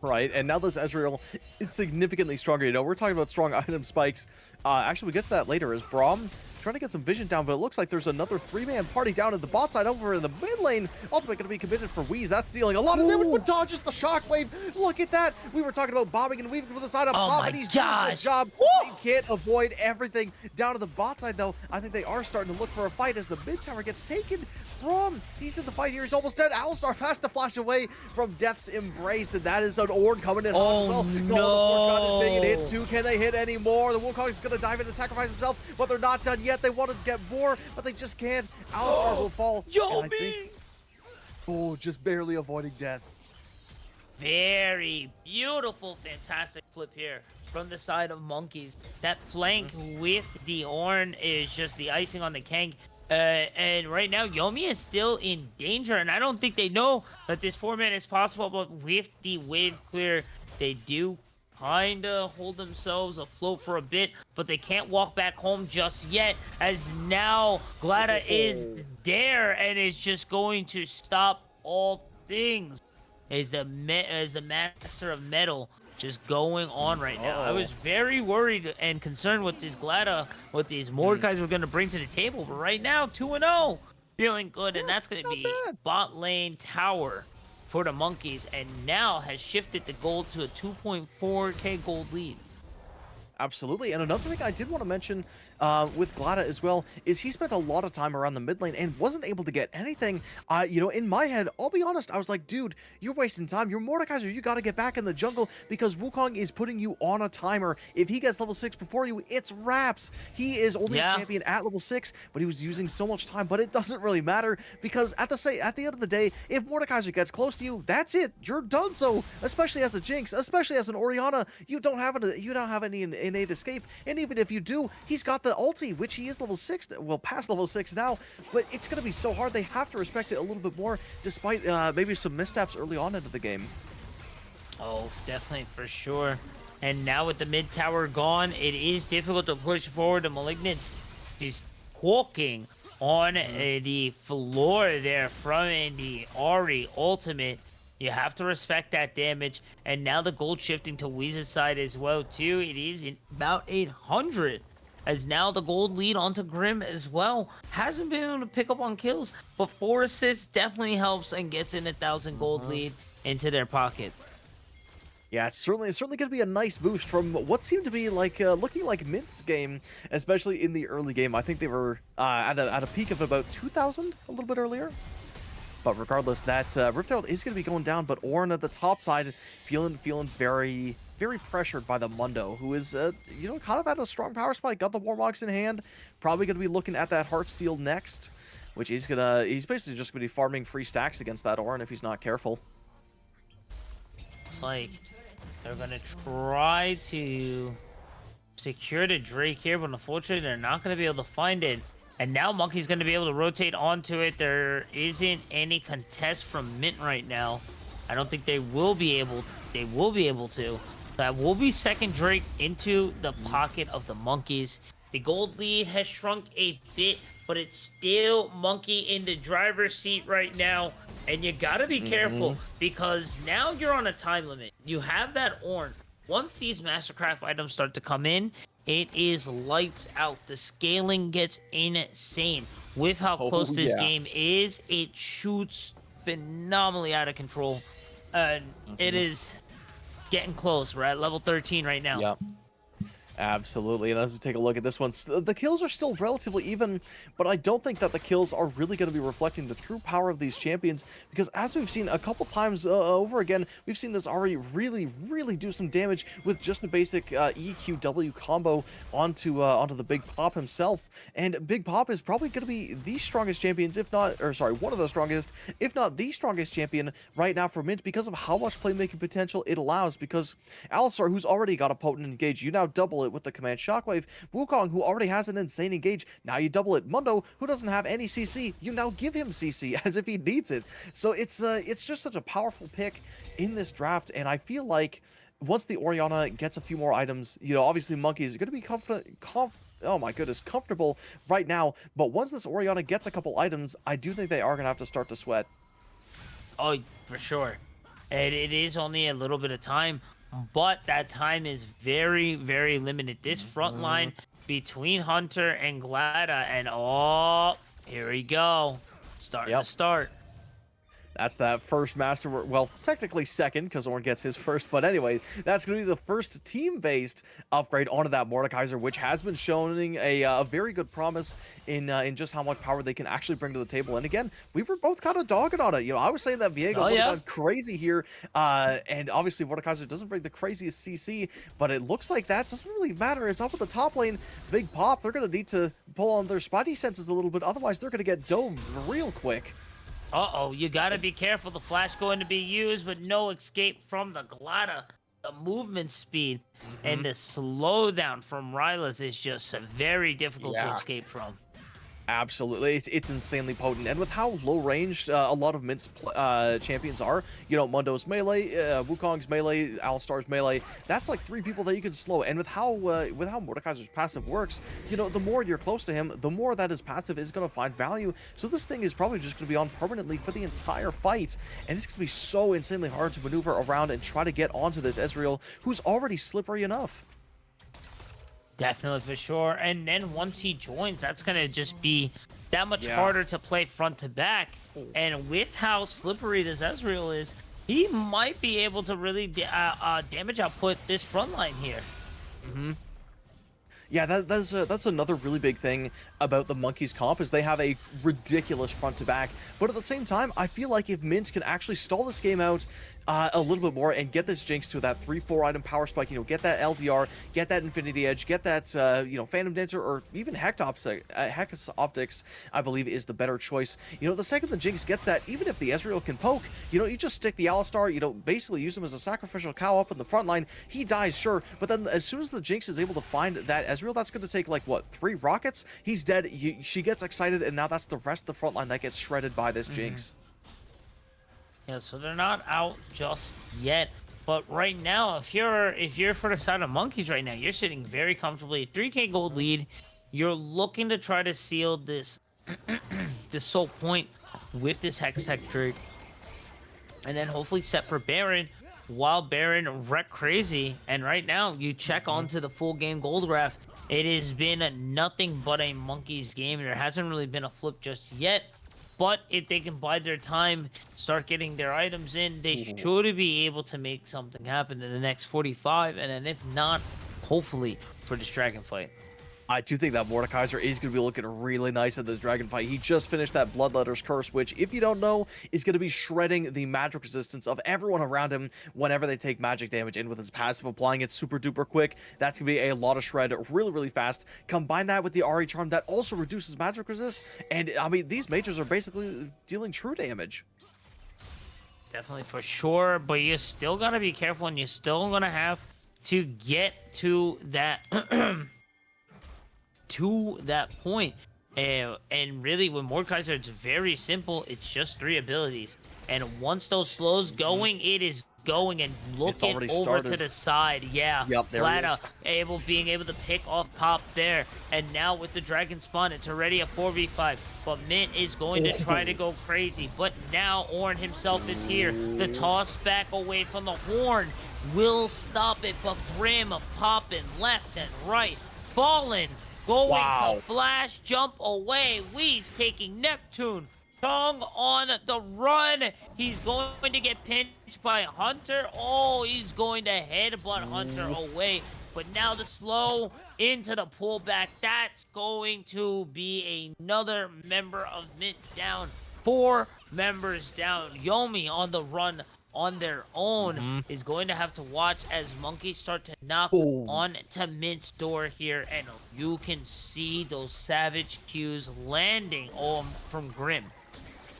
D: Right, and now this Ezreal is significantly stronger. You know, we're talking about strong item spikes. Actually, we get to that later as Braum trying to get some vision down, but it looks like there's another three-man party down at the bot side over in the mid lane. Ultimate going to be committed for Wheeze. That's dealing a lot of damage, but dodges the shockwave. Look at that. We were talking about bombing and weaving for the side of
C: Oh
D: Pop,
C: my
D: and he's doing a good
C: gosh.
D: job.
C: Woo!
D: They can't avoid everything. Down to the bot side, though, I think they are starting to look for a fight as the mid tower gets taken. Braum, he's in the fight here. He's almost dead. Alistar has to flash away from Death's Embrace, and that is an Ornn coming in hot as well.
C: no.
D: The Forge God is taking hits too. Can they hit any more? The Wukong is going to dive in and sacrifice himself, but they're not done yet. They want to get more, but they just can't. Alistar will fall.
C: Yo,
D: and I think, oh, just barely avoiding death.
C: Very beautiful, fantastic flip here from the side of Monkeys. That flank with the Ornn is just the icing on the cake. And right now, Yomi is still in danger, and I don't think they know that this 4-man is possible, but with the wave clear, they do kind of hold themselves afloat for a bit, but they can't walk back home just yet, as now Glada is there and is just going to stop all things. Is the master of metal just going on right now? I was very worried and concerned with this Glada, what these Mordekais were going to bring to the table, but right now 2-0, feeling good, and that's going to
D: not
C: be
D: bad.
C: bot lane tower for the Monkeys, and now has shifted the gold to a 2.4k gold lead.
D: Absolutely, and another thing I did want to mention with Glada as well is he spent a lot of time around the mid lane and wasn't able to get anything. You know, in my head, I'll be honest, I was like, dude, you're wasting time. You're Mordekaiser. You got to get back in the jungle because Wukong is putting you on a timer. If he gets level 6 before you, it's wraps. He is only a champion at level 6, but he was using so much time. But it doesn't really matter because at the end of the day, if Mordekaiser gets close to you, that's it. You're done. So, especially as a Jinx, especially as an Orianna, you don't have any innate escape, and even if you do, he's got the ulti, which he is level 6, well, past level 6 now, but it's going to be so hard. They have to respect it a little bit more, despite maybe some missteps early on into the game.
C: Oh, definitely, for sure. And now with the mid tower gone, it is difficult to push forward. The Malignant is walking on the floor there from the Ahri ultimate. You have to respect that damage. And now the gold shifting to Weeze's side as well, too. It is in about 800. As now the gold lead onto Grim as well. Hasn't been able to pick up on kills, but 4 assists definitely helps and gets in 1,000 gold lead into their pocket.
D: Yeah, it's certainly going to be a nice boost from what seemed to be like looking like Mint's game, especially in the early game. I think they were at a peak of about 2,000 a little bit earlier. But regardless, that Rift Herald is going to be going down, but Ornn at the top side feeling very, very pressured by the Mundo, who is, you know, kind of at a strong power spike, got the Warmogs in hand, probably going to be looking at that Heartsteel next, which he's basically just going to be farming free stacks against that Ornn if he's not careful.
C: It's like they're going to try to secure the Drake here, but unfortunately they're not going to be able to find it. And now Monkey's going to be able to rotate onto it. There isn't any contest from Mint right now. I don't think they will be able to. That will be second Drake into the pocket of the Monkeys. The gold lead has shrunk a bit, but it's still Monkey in the driver's seat right now. And you got to be careful because now you're on a time limit. You have that Ornn. Once these Mastercraft items start to come in, it is lights out. The scaling gets insane. With how close this game is, it shoots phenomenally out of control. And it is getting close. We're at level 13 right now.
D: Yeah. Absolutely, and let's take a look at this one. The kills are still relatively even, but I don't think that the kills are really going to be reflecting the true power of these champions, because as we've seen a couple times over again, we've seen this already really do some damage with just a basic EQW combo onto the Big Pop himself. And Big Pop is probably going to be the strongest champions, if not, or sorry, one of the strongest, if not the strongest champion right now for Mint, because of how much playmaking potential it allows. Because Alistar, who's already got a potent engage, you now double it with the command Shockwave. Wukong, who already has an insane engage, now you double it. Mundo, who doesn't have any CC, you now give him CC as if he needs it. So it's just such a powerful pick in this draft, and I feel like once the Orianna gets a few more items, you know, obviously Monkey's going to be oh my goodness, comfortable right now, but once this Orianna gets a couple items, I do think they are going to have to start to sweat.
C: Oh, for sure. And it is only a little bit of time, but that time is very limited. This front line between Hunter and Glada, and oh, here we go. Starting to start.
D: That's that first master, well, technically second, because Ornn gets his first, but anyway, that's going to be the first team-based upgrade onto that Mordekaiser, which has been showing a very good promise in just how much power they can actually bring to the table. And again, we were both kind of dogging on it. You know, I was saying that Viego would have gone crazy here, and obviously Mordekaiser doesn't bring the craziest CC, but it looks like that doesn't really matter. It's up at the top lane. Big Pop, they're going to need to pull on their spidey senses a little bit, otherwise they're going to get domed real quick.
C: Uh-oh, you gotta be careful. The flash going to be used, but no escape from the Glada. The movement speed and the slowdown from Rylas is just very difficult to escape from.
D: Absolutely, it's insanely potent, and with how low ranged a lot of Mint's champions are, you know, Mundo's melee, Wukong's melee, Alistar's melee, that's like 3 people that you can slow. And with how Mordekaiser's passive works, you know, the more you're close to him, the more that his passive is going to find value. So this thing is probably just going to be on permanently for the entire fight, and it's going to be so insanely hard to maneuver around and try to get onto this Ezreal, who's already slippery enough.
C: Definitely, for sure. And then once he joins, that's going to just be that much harder to play front to back. And with how slippery this Ezreal is, he might be able to really damage output this front line here.
D: Yeah, that's another really big thing about the Monkeys comp, is they have a ridiculous front to back. But at the same time, I feel like if Mint can actually stall this game out a little bit more and get this Jinx to that 3-4 item power spike, you know, get that LDR, get that Infinity Edge, get that you know, Phantom Dancer, or even Hex Optics, I believe is the better choice. You know, the second the Jinx gets that, even if the Ezreal can poke, you know, you just stick the Alistar, you know, basically use him as a sacrificial cow up in the front line. He dies, sure, but then as soon as the Jinx is able to find that Ezreal, that's going to take like what, 3 rockets? He's dead. She gets excited, and now that's the rest of the front line that gets shredded by this Jinx.
C: Yeah, so they're not out just yet. But right now, if you're for the side of Monkeys right now, you're sitting very comfortably, 3K gold lead. You're looking to try to seal this this soul point with this Hex Trick, and then hopefully set for Baron, while Baron wreck crazy. And right now, you check onto the full game gold graph. It has been nothing but a Monkeys game. There hasn't really been a flip just yet. But if they can bide their time, start getting their items in, they should be able to make something happen in the next 45. And then if not, hopefully for this dragon fight.
D: I do think that Mordekaiser is going to be looking really nice at this dragon fight. He just finished that Bloodletter's Curse, which, if you don't know, is going to be shredding the magic resistance of everyone around him whenever they take magic damage. And with his passive applying it super duper quick, that's going to be a lot of shred really fast. Combine that with the RE Charm that also reduces magic resist, and I mean, these mages are basically dealing true damage.
C: Definitely, for sure, but you still got to be careful, and you're still going to have to get to that to that point. And really, with Mordekaiser, it's very simple. It's just 3 abilities, and once those slows going, it is going and looking over to the side. Yep, there he is. Being able to pick off Pop there, and now with the Dragon Spawn, it's already a 4v5. But Mint is going to try to go crazy. But now Ornn himself is here. The toss back away from the horn will stop it, but Brim popping left and right, falling. Going to flash, jump away. Wee's taking Neptune. Tong on the run. He's going to get pinched by Hunter. Oh, he's going to headbutt Hunter away. But now the slow into the pullback. That's going to be another member of Mint down. 4 members down. Yomi on the run on their own is going to have to watch as monkeys start to knock
D: Oh.
C: on to Mint's door here, and you can see those savage cues landing from Grim.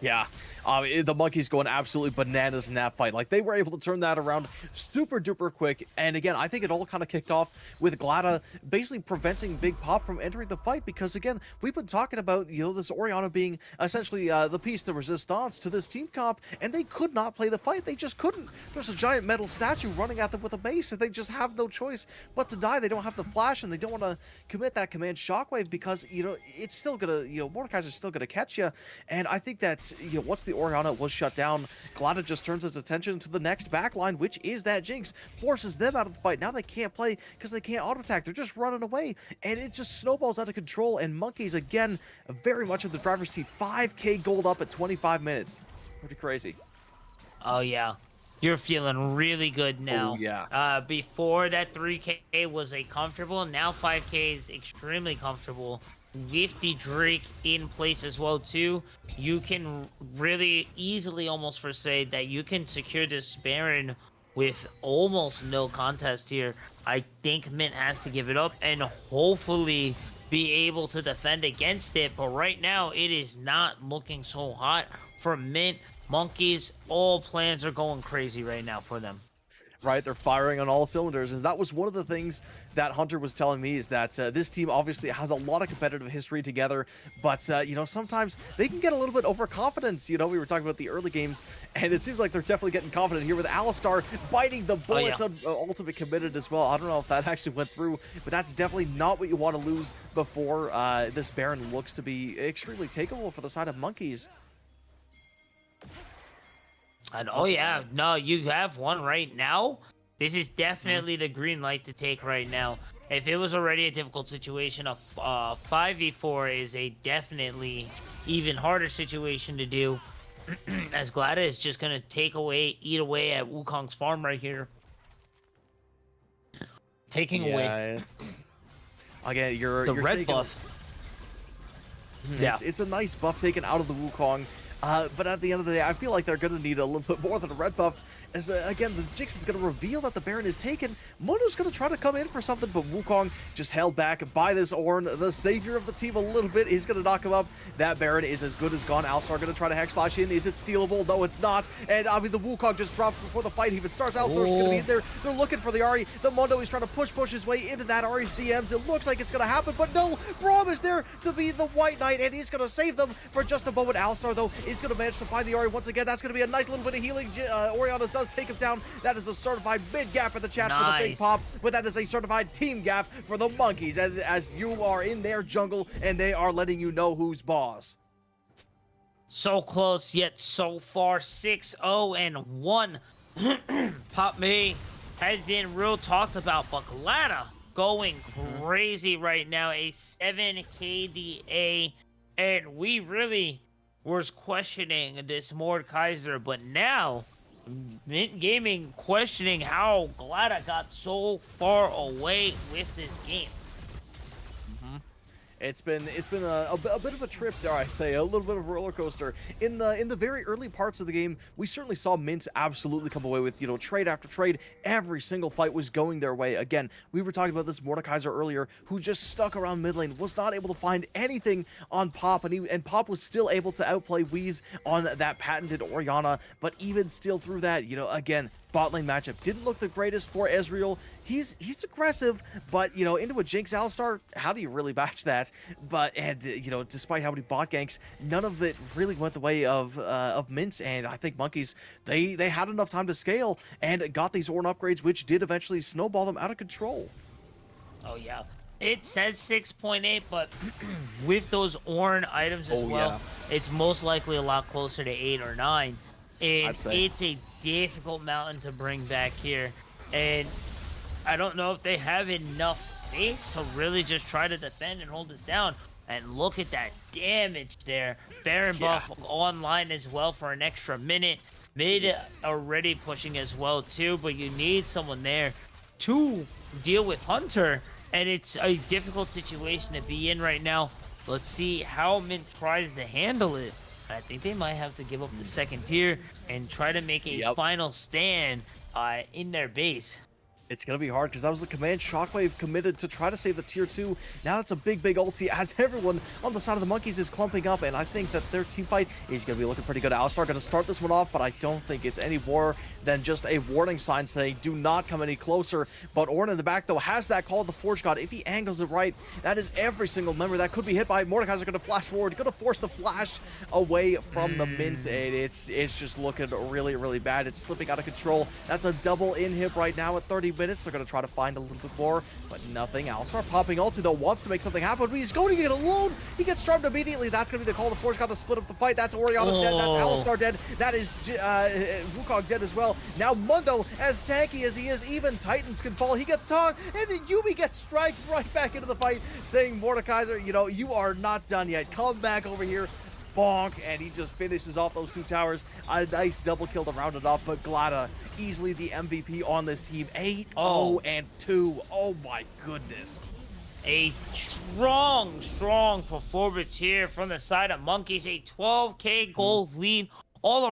D: Yeah, the monkeys going absolutely bananas in that fight. Like, they were able to turn that around super duper quick. And again, I think it all kind of kicked off with Glada basically preventing Big Pop from entering the fight, because again, we've been talking about, you know, this Orianna being essentially the piece de resistance to this team comp, and they could not play the fight. They just couldn't. There's a giant metal statue running at them with a mace, and they just have no choice but to die. They don't have the flash, and they don't want to commit that command shockwave because, you know, it's still gonna, you know, Mordekaiser's still gonna catch you. And I think that's, you know, once the Orianna was shut down, Glada just turns his attention to the next backline, which is that Jinx, forces them out of the fight. Now they can't play because they can't auto attack. They're just running away, and it just snowballs out of control. And monkeys again, very much in the driver's seat. 5k gold up at 25 minutes. Pretty crazy.
C: Oh yeah, you're feeling really good now.
D: Oh yeah.
C: Before that 3k was a comfortable, now 5k is extremely comfortable. With the Drake in place as well too, you can really easily almost foresee that you can secure this Baron with almost no contest here. I think Mint has to give it up and hopefully be able to defend against it, but right now it is not looking so hot for Mint. Monkeys, all plans are going crazy right now for them.
D: Right, they're firing on all cylinders, and that was one of the things that Hunter was telling me, is that this team obviously has a lot of competitive history together, but you know, sometimes they can get a little bit overconfident. You know, we were talking about the early games, and it seems like they're definitely getting confident here with Alistar biting the bullets on Ultimate Committed as well. I don't know if that actually went through, but that's definitely not what you want to lose before this Baron looks to be extremely takeable for the side of monkeys.
C: And oh yeah, no, you have one right now. This is definitely the green light to take right now. If it was already a difficult situation, a 5v4 is a definitely even harder situation to do. As Glada is just gonna eat away at Wukong's farm right here. Taking away.
D: Again,
C: you're red taking, buff.
D: It's a nice buff taken out of the Wukong. But at the end of the day, I feel like they're going to need a little bit more than a red buff. As again, the Jinx is going to reveal that the Baron is taken. Mono's going to try to come in for something, but Wukong just held back by this Ornn, the savior of the team, a little bit. He's going to knock him up. That Baron is as good as gone. Alistar going to try to Hex Flash in. Is it stealable? No, it's not. And I mean, the Wukong just dropped before the fight even starts. Alistar's going to be in there. They're looking for the Ahri. The Mundo is trying to push his way into that Ahri's DMs. It looks like it's going to happen, but no. Braum is there to be the White Knight, and he's going to save them for just a moment. Alistar, though, is going to manage to find the Ahri once again. That's going to be a nice little bit of healing. Orianna does take him down. That is a certified mid-gap in the chat for the Big Pop, but that is a certified team gap for the monkeys, as you are in their jungle and they are letting you know who's boss.
C: So close, yet so far. 6-0-1. Pop Me has been real talked about, but Glada going crazy right now. A 7 KDA, and we really was questioning this Mordekaiser, but now Mint Gaming questioning how Glada got so far away with this game.
D: It's been a bit of a trip, dare I say, a little bit of a roller coaster. In the very early parts of the game, we certainly saw Mint absolutely come away with, you know, trade after trade. Every single fight was going their way. Again, we were talking about this Mordekaiser earlier, who just stuck around mid lane, was not able to find anything on Pop, and Pop was still able to outplay Wheeze on that patented Orianna. But even still through that, you know, again, bot lane matchup didn't look the greatest for Ezreal. He's aggressive, but, you know, into a Jinx Alistar, how do you really match that? And you know, despite how many bot ganks, none of it really went the way of Mint, and I think monkeys, they had enough time to scale and got these Ornn upgrades, which did eventually snowball them out of control.
C: Oh yeah, it says 6.8, but with those Ornn items as well, it's most likely a lot closer to 8 or 9. And it's a difficult mountain to bring back here, and I don't know if they have enough space to really just try to defend and hold it down. And look at that damage there. Baron buff online as well for an extra minute. Mid already pushing as well too, but you need someone there to deal with Hunter, and it's a difficult situation to be in right now. Let's see how Mint tries to handle it. I think they might have to give up the second tier and try to make a
D: Yep.
C: final stand in their base.
D: It's going to be hard because that was the command Shockwave committed to try to save the tier 2. Now that's a big ulti as everyone on the side of the Monkeys is clumping up, and I think that their team fight is going to be looking pretty good. Alistar going to start this one off, but I don't think it's any more than just a warning sign saying do not come any closer. But Ornn in the back, though, has that call of the Forge God. If he angles it right, that is every single member that could be hit by it. Mordekaiser going to flash forward, going to force the flash away from the Mint, and it's just looking really bad. It's slipping out of control. That's a double inhib right now at 30 minutes. They're going to try to find a little bit more, but nothing. Alistar popping ulti, though, wants to make something happen, but he's going to get alone. He gets starved immediately. That's going to be the call. The Force got to split up the fight. That's Orianna dead. That's Alistar dead. That is Wukong dead as well. Now Mundo, as tanky as he is, even Titans can fall. He gets tagged, and then Yubi gets striked right back into the fight, saying, Mordekaiser, you know, you are not done yet. Come back over here. Bonk, and he just finishes off those 2 towers. A nice double kill to round it off, but Glada, easily the MVP on this team. 8-0-2. Oh my goodness.
C: A strong performance here from the side of Monkeys. A 12K gold lead all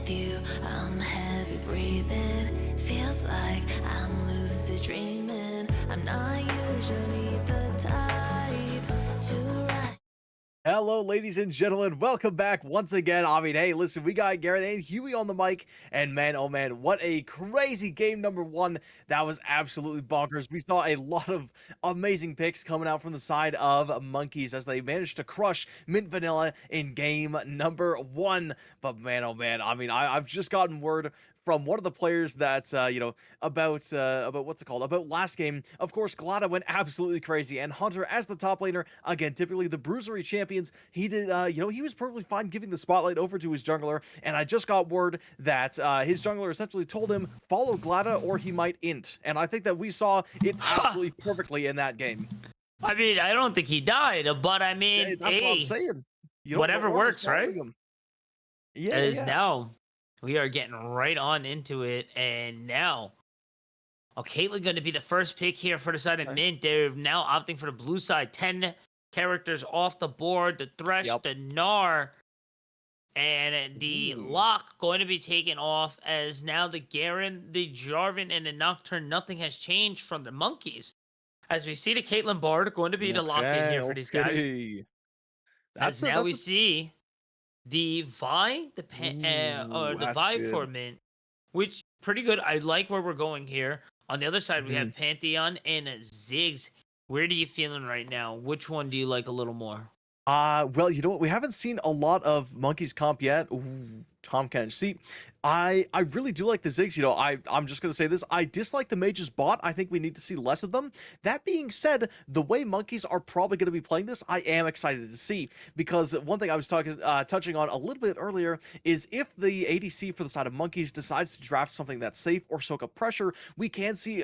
E: With you, I'm heavy breathing. Feels like I'm lucid dreaming. I'm not usually the type to rush.
D: Hello, ladies and gentlemen. Welcome back once again. I mean, hey, listen, we got Garrett and Huey on the mic, and man, oh man, what a crazy game number one. That was absolutely bonkers. We saw a lot of amazing picks coming out from the side of Monkeys as they managed to crush Mint Vanilla in game number one. But man, oh man, I mean, I've just gotten word from one of the players that about what's it called, about last game. Of course, Glada went absolutely crazy, and Hunter as the top laner, again, typically the bruisery champions, he did he was perfectly fine giving the spotlight over to his jungler. And I just got word that his jungler essentially told him follow Glada or he might int, and I think that we saw it absolutely perfectly in that game.
C: I mean, I don't think he died, but I mean,
D: Hey, that's what I'm saying. You know,
C: whatever
D: the Oracle's
C: works, right?
D: following him. Yeah,
C: As
D: yeah.
C: now we are getting right on into it, and now, Caitlyn going to be the first pick here for the side of
D: Okay.
C: Mint. They're now opting for the blue side. 10 characters off the board: the Thresh,
D: Yep.
C: the Gnar, and the
D: Ooh.
C: Lock going to be taken off. As now the Garen, the Jarvan, and the Nocturne, nothing has changed from the Monkeys. As we see the Caitlyn Bard going to be the lock in here for these guys.
D: Okay.
C: As now we see the Vi, or
D: Ooh,
C: the
D: that's
C: Vi
D: good.
C: for Mint, which pretty good. I like where we're going here. On the other side, we have Pantheon and Ziggs. Where do you feeling right now? Which one do you like a little more?
D: Well, you know what? We haven't seen a lot of Monkeys comp yet. Ooh, Tom Kench. See, I really do like the Ziggs. You know, I'm just gonna say this. I dislike the Mage's bot. I think we need to see less of them. That being said, the way Monkeys are probably gonna be playing this, I am excited to see, because one thing I was touching on a little bit earlier is if the ADC for the side of Monkeys decides to draft something that's safe or soak up pressure, we can see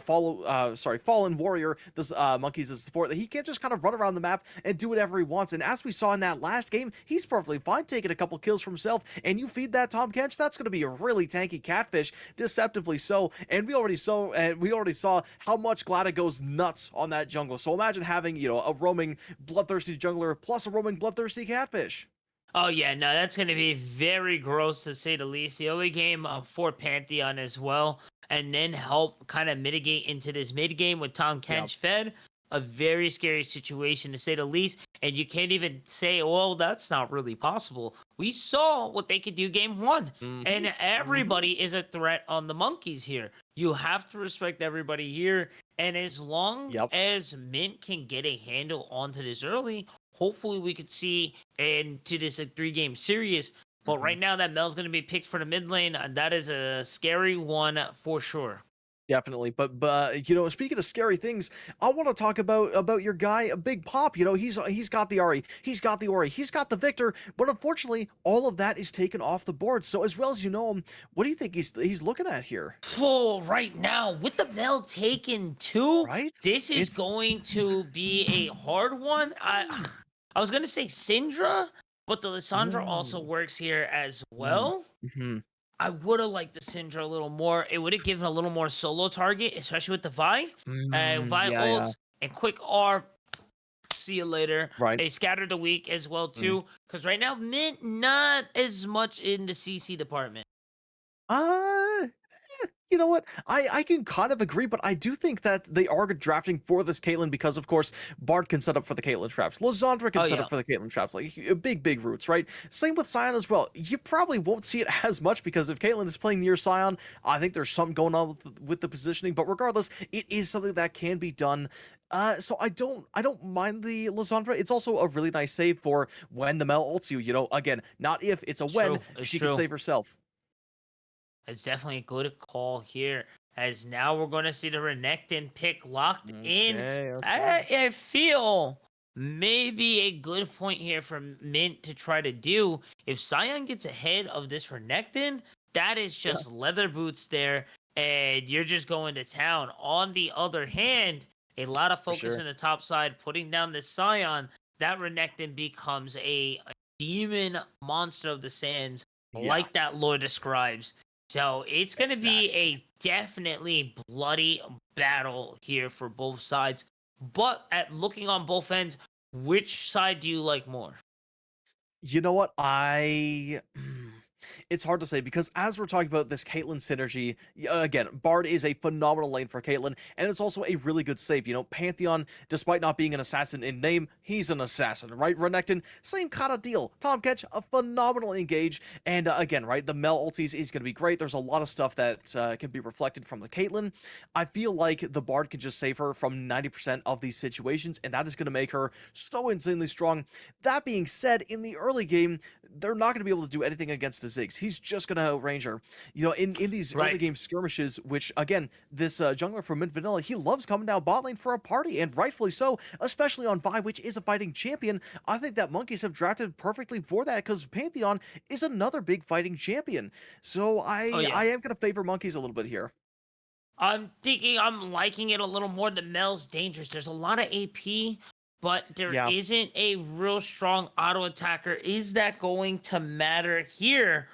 D: Fallen Warrior, this Monkeys as support, that he can't just kind of run around the map and do whatever he wants. And as we saw in that last game, he's perfectly fine taking a couple kills for himself, and you feed that Tom Kench, that's going to be a really tanky catfish, deceptively so. And we already saw how much Glada goes nuts on that jungle. So imagine having, you know, a roaming bloodthirsty jungler plus a roaming bloodthirsty catfish.
C: Oh yeah, no, that's going to be very gross to say the least. The early game for Pantheon as well, and then help kind of mitigate into this mid game with Tom Kench fed. A very scary situation to say the least. And you can't even say, well, that's not really possible. We saw what they could do game one. And everybody is a threat on the Monkeys here. You have to respect everybody here. And as long as Mint can get a handle onto this early, hopefully we could see into this 3-game series. But right now, that Mel's going to be picked for the mid lane. And that is a scary one for sure.
D: Definitely, but you know, speaking of scary things, I want to talk about your guy, Big Pop. You know, he's got the Ari, he's got the Ori, he's got the Victor, but unfortunately, all of that is taken off the board. So as well as you know him, what do you think he's looking at here?
C: Oh, right now with the Mel taken too,
D: Right?
C: this is going to be a hard one. I was gonna say Syndra, but the Lissandra also works here as well. I would have liked the Syndra a little more. It would have given a little more solo target, especially with the Vi. Vi ults and quick R. See you later.
D: Right.
C: They scattered the weak as well too. Because right now, Mint not as much in the CC department.
D: You know what? I can kind of agree, but I do think that they are drafting for this Caitlyn because, of course, Bard can set up for the Caitlyn traps. Lizandra can set up for the Caitlyn traps, like big roots, right? Same with Sion as well. You probably won't see it as much because if Caitlyn is playing near Sion, I think there's something going on with the positioning. But regardless, it is something that can be done. So I don't mind the Lizandra. It's also a really nice save for when the Mel ults you. You know, again, not if, it's a when she can save herself.
C: It's definitely a good call here. As now we're going to see the Renekton pick locked in. I feel maybe a good point here for Mint to try to do. If Sion gets ahead of this Renekton, that is just leather boots there. And you're just going to town. On the other hand, a lot of focus in the top side, putting down this Sion. That Renekton becomes a demon monster of the sands, like that lore describes. So it's going to be a definitely bloody battle here for both sides. But at looking on both ends, which side do you like more?
D: You know what? It's hard to say because as we're talking about this Caitlyn synergy, again, Bard is a phenomenal lane for Caitlyn, and it's also a really good save. You know, Pantheon, despite not being an assassin in name, he's an assassin, right? Renekton, same kind of deal. Tom Ketch, a phenomenal engage, and again, right, the Mel ultis is going to be great. There's a lot of stuff that can be reflected from the Caitlyn. I feel like the Bard can just save her from 90% of these situations, and that is going to make her so insanely strong. That being said, in the early game, they're not going to be able to do anything against the Ziggs. He's just going to outranger her. You know, in these early
C: Right.
D: game skirmishes, which again, this jungler from Mint Vanilla, he loves coming down bot lane for a party, and rightfully so, especially on Vi, which is a fighting champion. I think that Monkeys have drafted perfectly for that because Pantheon is another big fighting champion. So
C: Oh
D: I
C: yeah.
D: am going to favor Monkeys a little bit here.
C: I'm liking it a little more. The Mel's dangerous. There's a lot of AP, but there
D: Yeah.
C: isn't a real strong auto attacker. Is that going to matter here?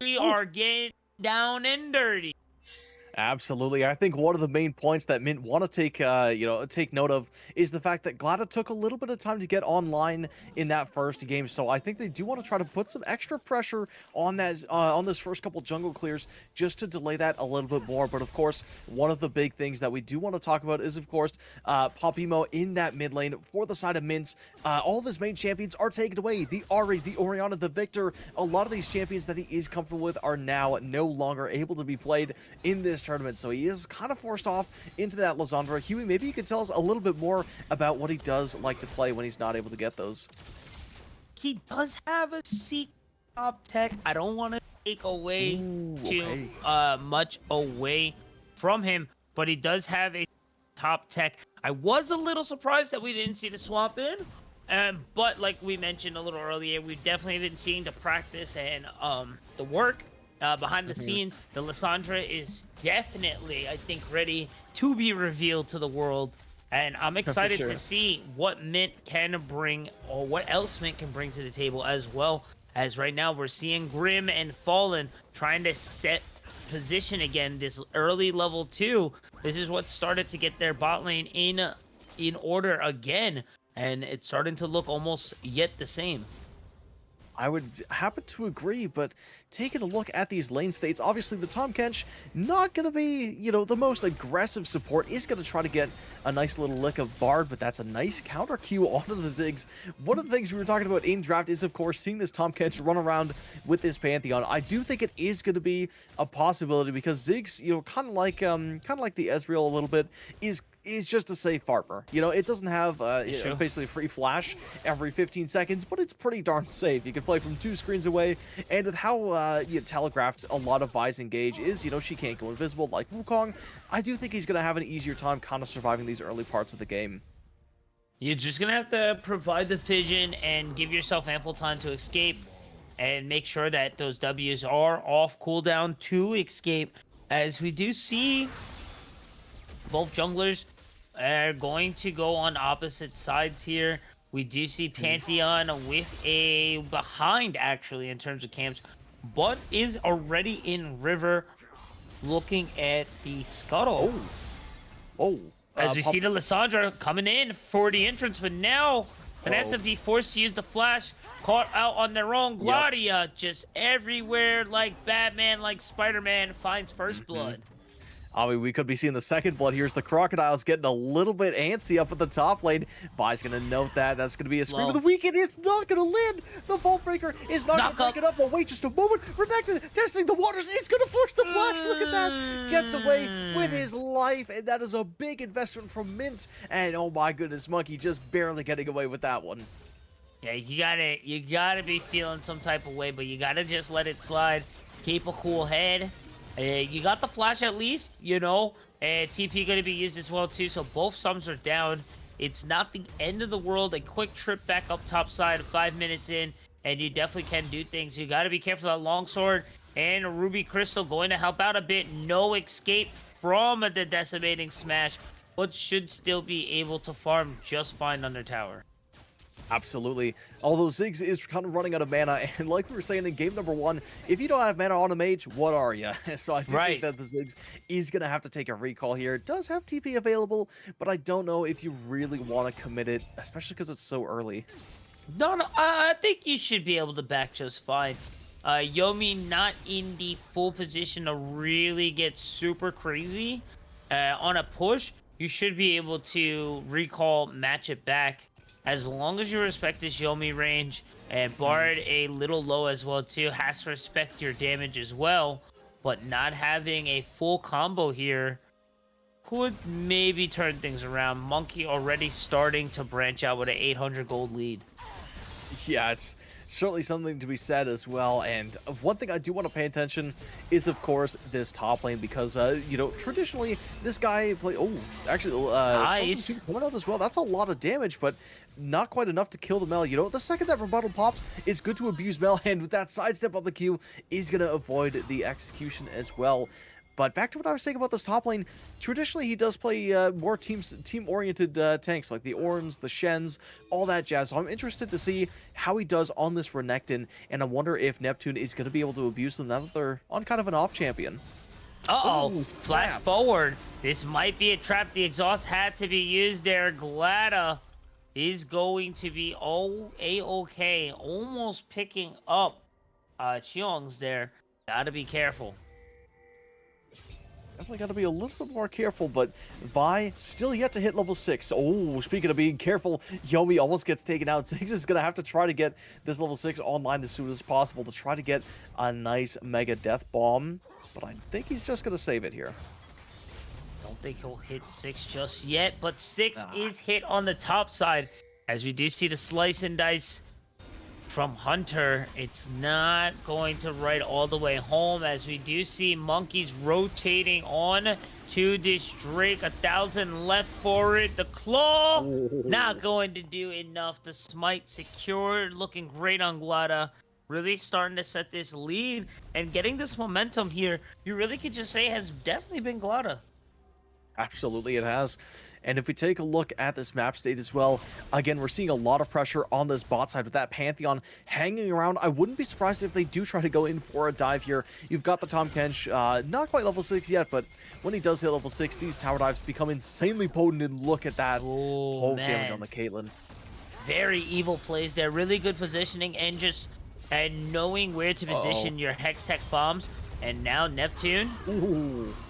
C: We are getting down and dirty.
D: Absolutely. I think one of the main points that Mint want to take, take note of is the fact that Glada took a little bit of time to get online in that first game. So I think they do want to try to put some extra pressure on that, on this first couple jungle clears, just to delay that a little bit more. But of course, one of the big things that we do want to talk about is, of course, Popimo in that mid lane for the side of Mint. All of his main champions are taken away. The Ari, the Orianna, the Victor. A lot of these champions that he is comfortable with are now no longer able to be played in this tournament, so he is kind of forced off into that Lysandra. Huey, maybe you could tell us a little bit more about what he does like to play when he's not able to get those.
C: He does have a secret top tech. I don't want to take away too much away from him, but he does have a top tech. I was a little surprised that we didn't see the swamp in, but like we mentioned a little earlier, we've definitely been seeing the practice and the work. Behind the scenes, the Lysandra is definitely, I think, ready to be revealed to the world. And I'm excited to see what Mint can bring, or what else Mint can bring to the table, as well as right now we're seeing Grim and Fallen trying to set position again, this early level 2. This is what started to get their bot lane in order again, and it's starting to look almost yet the same.
D: I would happen to agree, but taking a look at these lane states, obviously the Tahm Kench not going to be, the most aggressive support. Is going to try to get a nice little lick of Bard, but that's a nice counter Q onto the Ziggs. One of the things we were talking about in draft is, of course, seeing this Tahm Kench run around with this Pantheon. I do think it is going to be a possibility because Ziggs, kind of like the Ezreal a little bit, is just a safe farmer. It doesn't have basically a free flash every 15 seconds, but it's pretty darn safe. You can play from 2 screens away, and with how telegraphed a lot of Vi's engage is, she can't go invisible like Wukong. I do think he's going to have an easier time kind of surviving these early parts of the game.
C: You're just going to have to provide the vision and give yourself ample time to escape, and make sure that those W's are off cooldown to escape, as we do see both junglers are going to go on opposite sides here. We do see Pantheon with a behind, actually, in terms of camps, but is already in river looking at the scuttle. As we see the Lysandra coming in for the entrance, but now gonna have to be forced to use the flash. Caught out on their own. Gladia just everywhere, like Batman, like Spider-Man, finds first blood.
D: I mean, we could be seeing the second blood. Here's the Crocodiles getting a little bit antsy up at the top lane. Vi's going to note that. That's going to be a Scream of the Week. It is not going to land. The Vault Breaker is not going to break it up. Well, wait just a moment. Renekton testing the waters. It's going to force the flash. Look at that. Gets away with his life. And that is a big investment from Mint. And oh my goodness, Monkey just barely getting away with that one.
C: Yeah, you gotta be feeling some type of way, but you gotta just let it slide. Keep a cool head. You got the flash at least, TP going to be used as well too, so both sums are down. It's not the end of the world. A quick trip back up top side, 5 minutes in, and you definitely can do things. You got to be careful of that longsword, and Ruby Crystal going to help out a bit. No escape from the decimating smash, but should still be able to farm just fine under tower.
D: Absolutely. Although Ziggs is kind of running out of mana, and like we were saying in game number 1, if you don't have mana on a mage, what are you? So I do think that the Ziggs is going to have to take a recall here. It does have TP available, but I don't know if you really want to commit it, especially because it's so early.
C: No, I think you should be able to back just fine. Yomi not in the full position to really get super crazy on a push. You should be able to recall, match it back. As long as you respect this Yomi range, and Bard a little low as well too, has to respect your damage as well, but not having a full combo here could maybe turn things around. Monkey already starting to branch out with an 800 gold lead.
D: Yeah, it's certainly something to be said as well. And one thing I do want to pay attention is, of course, this top lane, because traditionally this guy
C: nice.
D: coming out as well. That's a lot of damage, but not quite enough to kill the Mel. The second that rebuttal pops, it's good to abuse Mel, and with that sidestep on the Q, is going to avoid the execution as well. But back to what I was saying about this top lane, traditionally he does play more team-oriented tanks like the Orns, the Shens, all that jazz. So I'm interested to see how he does on this Renekton, and I wonder if Neptune is going to be able to abuse them now that they're on kind of an off champion.
C: Uh-oh,
D: Ooh,
C: flash
D: snap.
C: forward. This might be a trap. The exhaust had to be used there. Glada is going to be A-OK. Almost picking up Cheong's there. Gotta be careful.
D: Definitely got to be a little bit more careful, but Vi still yet to hit level 6. Oh, speaking of being careful, Yomi almost gets taken out. Ziggs is going to have to try to get this level 6 online as soon as possible to try to get a nice Mega Death Bomb, but I think he's just going to save it here.
C: Don't think he'll hit 6 just yet, but 6 is hit on the top side. As we do see the slice and dice from Hunter, it's not going to ride all the way home, as we do see monkeys rotating on to this Drake. 1,000 left for it. The claw not going to do enough. The smite secured, looking great on Glada. Really starting to set this lead and getting this momentum here. You really could just say has definitely been Glada.
D: Absolutely, it has. And if we take a look at this map state as well, again, we're seeing a lot of pressure on this bot side with that Pantheon hanging around. I wouldn't be surprised if they do try to go in for a dive here. You've got the Tahm Kench, not quite level 6 yet, but when he does hit level 6, these tower dives become insanely potent, and look at that poke damage on the Caitlyn.
C: Very evil plays there. Really good positioning and knowing where to position your Hex-Tech bombs. And now Neptune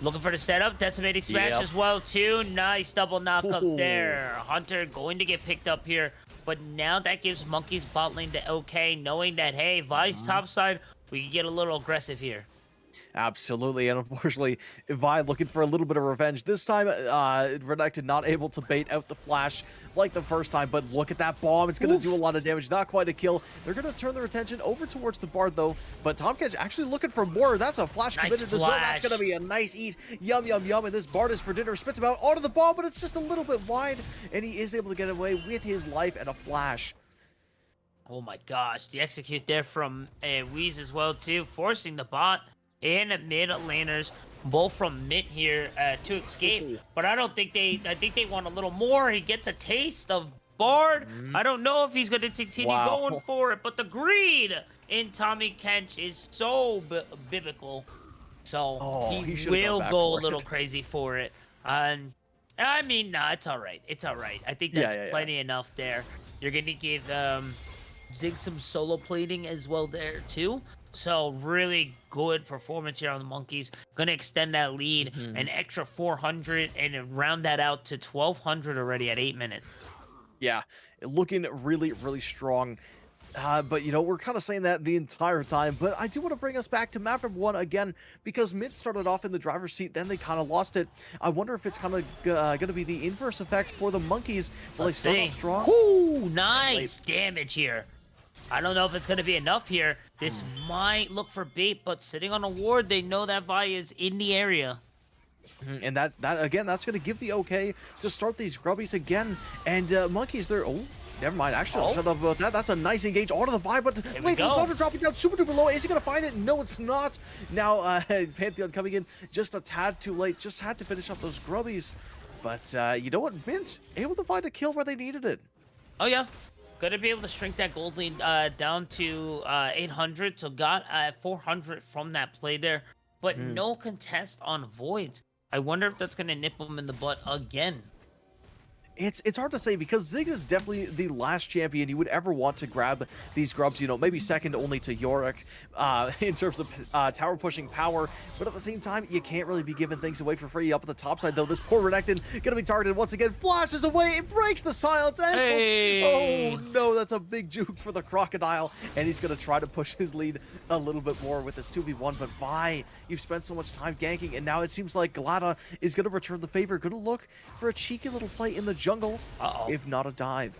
C: looking for the setup. Decimating smash as well too. Nice double knock up there. Hunter going to get picked up here. But now that gives Monkey's bot lane the okay, knowing that, hey, Vi's top side, we can get a little aggressive here.
D: Absolutely, and unfortunately, Vi looking for a little bit of revenge. This time, Renekton not able to bait out the flash like the first time, but look at that bomb. It's going to do a lot of damage. Not quite a kill. They're going to turn their attention over towards the Bard, though, but Tahm Kench actually looking for more. That's a flash committed as well. That's going to be a nice eat. Yum, yum, yum, and this Bard is for dinner. Spits him out onto the bomb, but it's just a little bit wide, and he is able to get away with his life and a flash.
C: Oh my gosh, the execute there from Wheeze as well, too, forcing the bot and mid laners, both from mid here to escape. But I think they want a little more. He gets a taste of Bard. I don't know if he's going to continue going for it, but the greed in Tommy Kench is so biblical. So he will go a little crazy for it. And I mean, nah, it's all right. It's all right. I think that's plenty enough there. You're going to give Zig some solo plating as well there too. So really good performance here on the monkeys. Gonna extend that lead an extra 400 and round that out to 1,200 already at 8 minutes.
D: Yeah, looking really, really strong. But, you know, we're kind of saying that the entire time. But I do want to bring us back to map number 1 again, because mid started off in the driver's seat, then they kind of lost it. I wonder if it's kind of going to be the inverse effect for the monkeys. Will they start off strong?
C: Ooh, nice damage here. I don't know if it's going to be enough here. This might look for bait, but sitting on a ward, they know that Vi is in the area.
D: And that again, that's going to give the okay to start these grubbies again. And monkeys, they're... Oh, never mind. Actually, I'll shut up about that. That's a nice engage onto the Vi, but wait, the soldier dropping down super duper low. Is he going to find it? No, it's not. Now, Pantheon coming in just a tad too late. Just had to finish up those grubbies. But you know what? Mint able to find a kill where they needed it.
C: Oh, yeah. Gonna be able to shrink that gold lead down to 800, so got 400 from that play there, but no contest on Voids. I wonder if that's gonna nip him in the butt again.
D: It's hard to say, because Ziggs is definitely the last champion you would ever want to grab these grubs, you know, maybe second only to Yorick in terms of tower pushing power, but at the same time, you can't really be giving things away for free. Up at the top side, though, this poor Renekton gonna be targeted once again, flashes away, it breaks the silence, ankles. Oh no, that's a big juke for the Crocodile, and he's gonna try to push his lead a little bit more with this 2v1, but Vi, you've spent so much time ganking, and now it seems like Glada is gonna return the favor, gonna look for a cheeky little play in the jungle, if not a dive.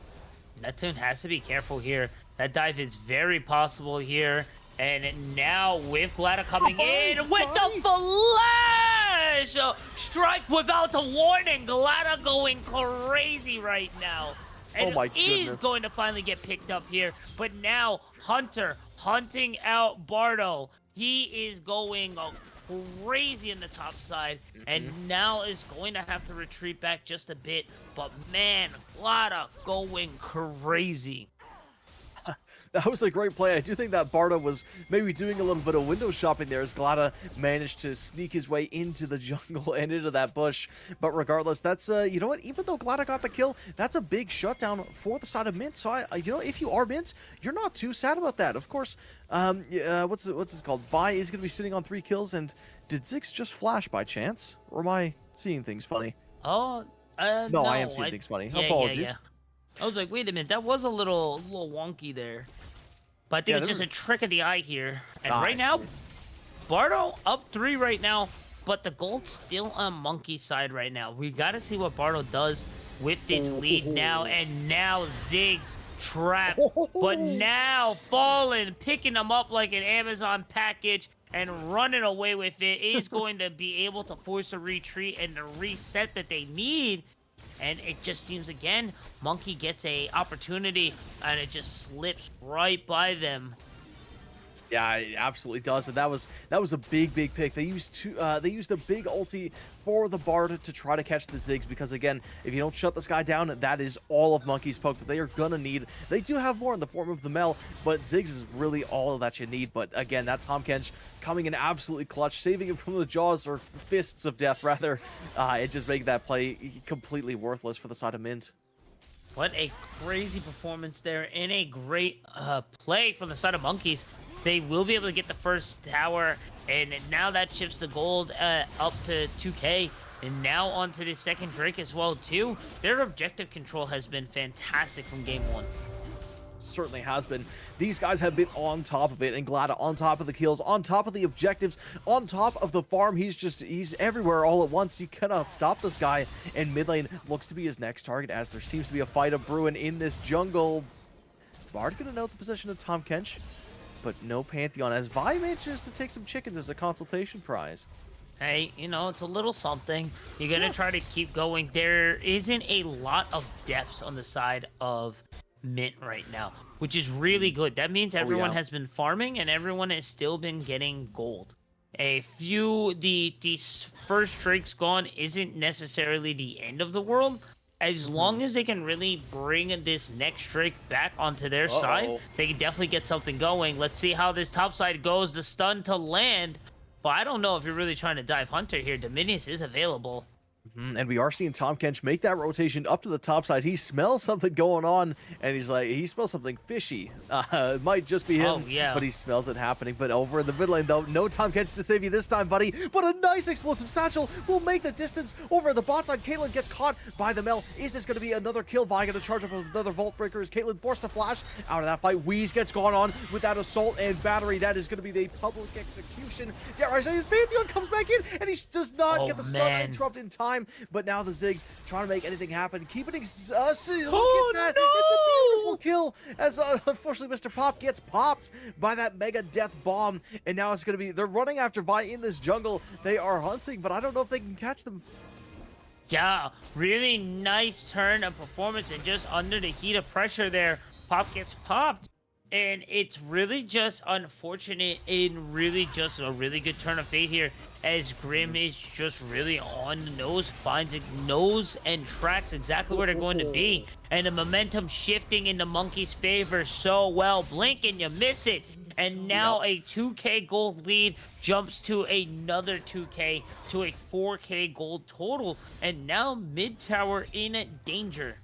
C: Neptune has to be careful here. That dive is very possible here. And now with Glada coming in with the flash! Strike without a warning. Glada going crazy right now. And is going to finally get picked up here. But now Hunter hunting out Bardo. He is going crazy in the top side, and now is going to have to retreat back just a bit. But man, Glada going crazy.
D: That was a great play. I do think that Bardo was maybe doing a little bit of window shopping there as Glada managed to sneak his way into the jungle and into that bush. But regardless, that's, you know what, even though Glada got the kill, that's a big shutdown for the side of Mint. So, you know, if you are Mint, you're not too sad about that. Of course, what's this called? Vi is going to be sitting on 3 kills, and did Ziggs just flash by chance? Or am I seeing things funny?
C: Oh,
D: no, I am seeing things funny. Apologies.
C: I was like, wait a minute, that was a little wonky there. But I think it's just a trick of the eye here. And right now, Bardo up 3 right now, but the gold's still on Monkey's side right now. We got to see what Bardo does with this lead now. And now Ziggs trapped, but now Fallen, picking him up like an Amazon package and running away with it. Is going to be able to force a retreat and the reset that they need. And it just seems, again, Monkey gets a opportunity, and it just slips right by them.
D: Yeah, it absolutely does, and that was a big pick. They used a big ulti for the Bard to try to catch the Ziggs, because again, if you don't shut this guy down, that is all of Monkey's poke that they are gonna need. They do have more in the form of the Mel, but Ziggs is really all that you need. But again, that Tahm Kench coming in absolutely clutch, saving him from the jaws, or fists of death rather. It just made that play completely worthless for the side of Mint.
C: What a crazy performance there, and a great play from the side of Monkeys. They will be able to get the first tower, and now that shifts the gold up to 2K, and now onto the second Drake as well too. Their objective control has been fantastic from game 1.
D: Certainly has been. These guys have been on top of it, and Glada on top of the kills, on top of the objectives, on top of the farm. He's everywhere all at once. You cannot stop this guy, and mid lane looks to be his next target, as there seems to be a fight of brewing in this jungle. Bard gonna note the position of Tahm Kench, but no Pantheon, as Vi manages to take some chickens as a consultation prize.
C: Hey, you know, it's a little something. You're gonna try to keep going. There isn't a lot of depths on the side of Mint right now, which is really good. That means everyone has been farming, and everyone has still been getting gold. The first Drake's gone isn't necessarily the end of the world. As long as they can really bring this next Drake back onto their side, they can definitely get something going. Let's see how this top side goes. The stun to land. But I don't know if you're really trying to dive Hunter here. Dominius is available.
D: And we are seeing Tahm Kench make that rotation up to the top side. He smells something going on, and he smells something fishy. It might just be him, but he smells it happening. But over in the mid lane, though, no Tahm Kench to save you this time, buddy. But a nice explosive satchel will make the distance over the bot side. Caitlyn gets caught by the Mel. Is this going to be another kill? Vi going to charge up with another Vault Breaker. Is Caitlyn forced to flash out of that fight? Wheeze gets gone on with that assault and battery. That is going to be the public execution. Dare I say, his Pantheon comes back in, and he does not get the stun interrupt in time. But now the Ziggs trying to make anything happen, keeping look at that.
C: No!
D: It's a beautiful kill, as unfortunately Mr. Pop gets popped by that mega death bomb, and now it's going to be, they're running after Vi in this jungle. They are hunting, but I don't know if they can catch them.
C: Yeah, really nice turn of performance, and just under the heat of pressure there, Pop gets popped. And it's really just unfortunate, and really just a really good turn of fate here, as Grim is just really on the nose, finds it, knows and tracks exactly where they're going to be. And the momentum shifting in the Monkey's favor so well. Blink and you miss it. And now a 2K gold lead jumps to another 2K to a 4K gold total. And now mid tower in danger.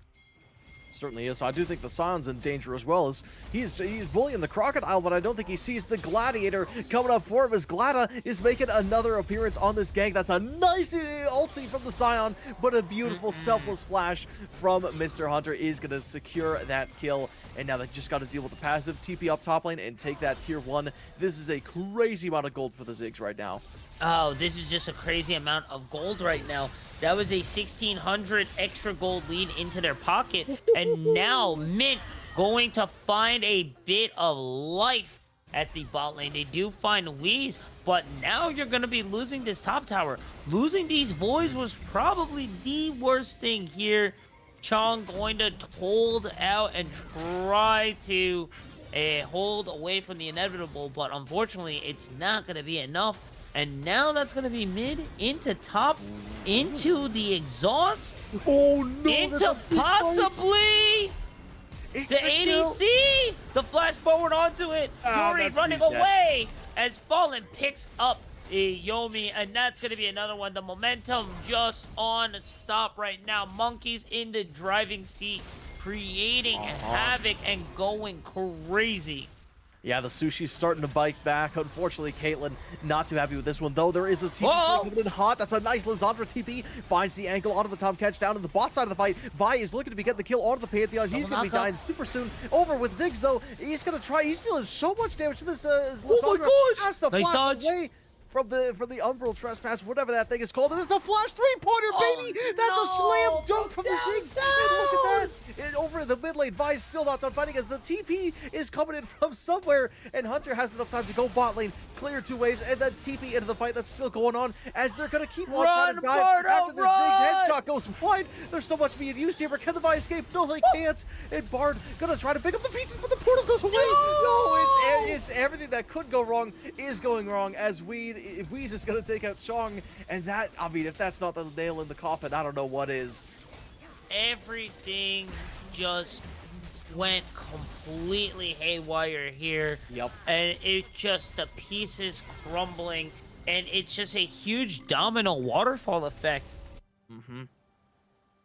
D: Certainly is. I do think the Scion's in danger as well, as he's bullying the Crocodile, but I don't think he sees the Gladiator coming up for him, as Glada is making another appearance on this gank. That's a nice ulti from the Scion, but a beautiful selfless flash from Mr. Hunter is going to secure that kill. And now they just got to deal with the passive, TP up top lane, and take that tier 1. This is a crazy amount of gold for the Ziggs right now.
C: Oh, this is just a crazy amount of gold right now. That was a 1,600 extra gold lead into their pocket. And now Mint going to find a bit of life at the bot lane. They do find Wheeze, but now you're going to be losing this top tower. Losing these Voids was probably the worst thing here. Chong going to hold out and try to a hold away from the inevitable, but unfortunately, it's not going to be enough. And now that's going to be mid, into top, into the exhaust,
D: Oh no! That's
C: into
D: a big fight.
C: possibly
D: Is
C: the
D: it a kill?
C: ADC. The flash forward onto it. Yuri
D: that's
C: running
D: he's dead.
C: away as Fallen picks up Yomi, and that's going to be another one. The momentum just on stop right now. Monkeys in the driving seat, creating havoc and going crazy.
D: Yeah, the sushi's starting to bite back. Unfortunately, Caitlyn not too happy with this one, though. There is a TP
C: Whoa!
D: coming in hot. That's a nice Lissandra TP. Finds the ankle onto the top catch down in the bot side of the fight. Vi is looking to be getting the kill onto the Pantheon. He's going to be dying super soon. Over with Ziggs, though. He's going to try. He's dealing so much damage to this Lissandra.
C: gosh!
D: Has to
C: Nice
D: flash
C: dodge.
D: away from the Umbral Trespass, whatever that thing is called. And it's a flash three-pointer, baby! That's a slam dunk from the Ziggs! And look at that! Over in the mid lane, Vi's still not done fighting as the TP is coming in from somewhere, and Hunter has enough time to go bot lane, clear 2 waves, and then TP into the fight that's still going on as they're gonna keep on trying to dive
C: Bardo,
D: after the
C: run!
D: Ziggs headshot goes wide. There's so much being used here, but can the Vi escape? No, they can't. And Bard gonna try to pick up the pieces, but the portal goes away. No, it's everything that could go wrong is going wrong as Weez is gonna take out Chong, and that, I mean, if that's not the nail in the coffin, I don't know what is.
C: Everything just went completely haywire here.
D: Yep.
C: And it just, the pieces crumbling, and it's just a huge domino waterfall effect.
D: Mm-hmm.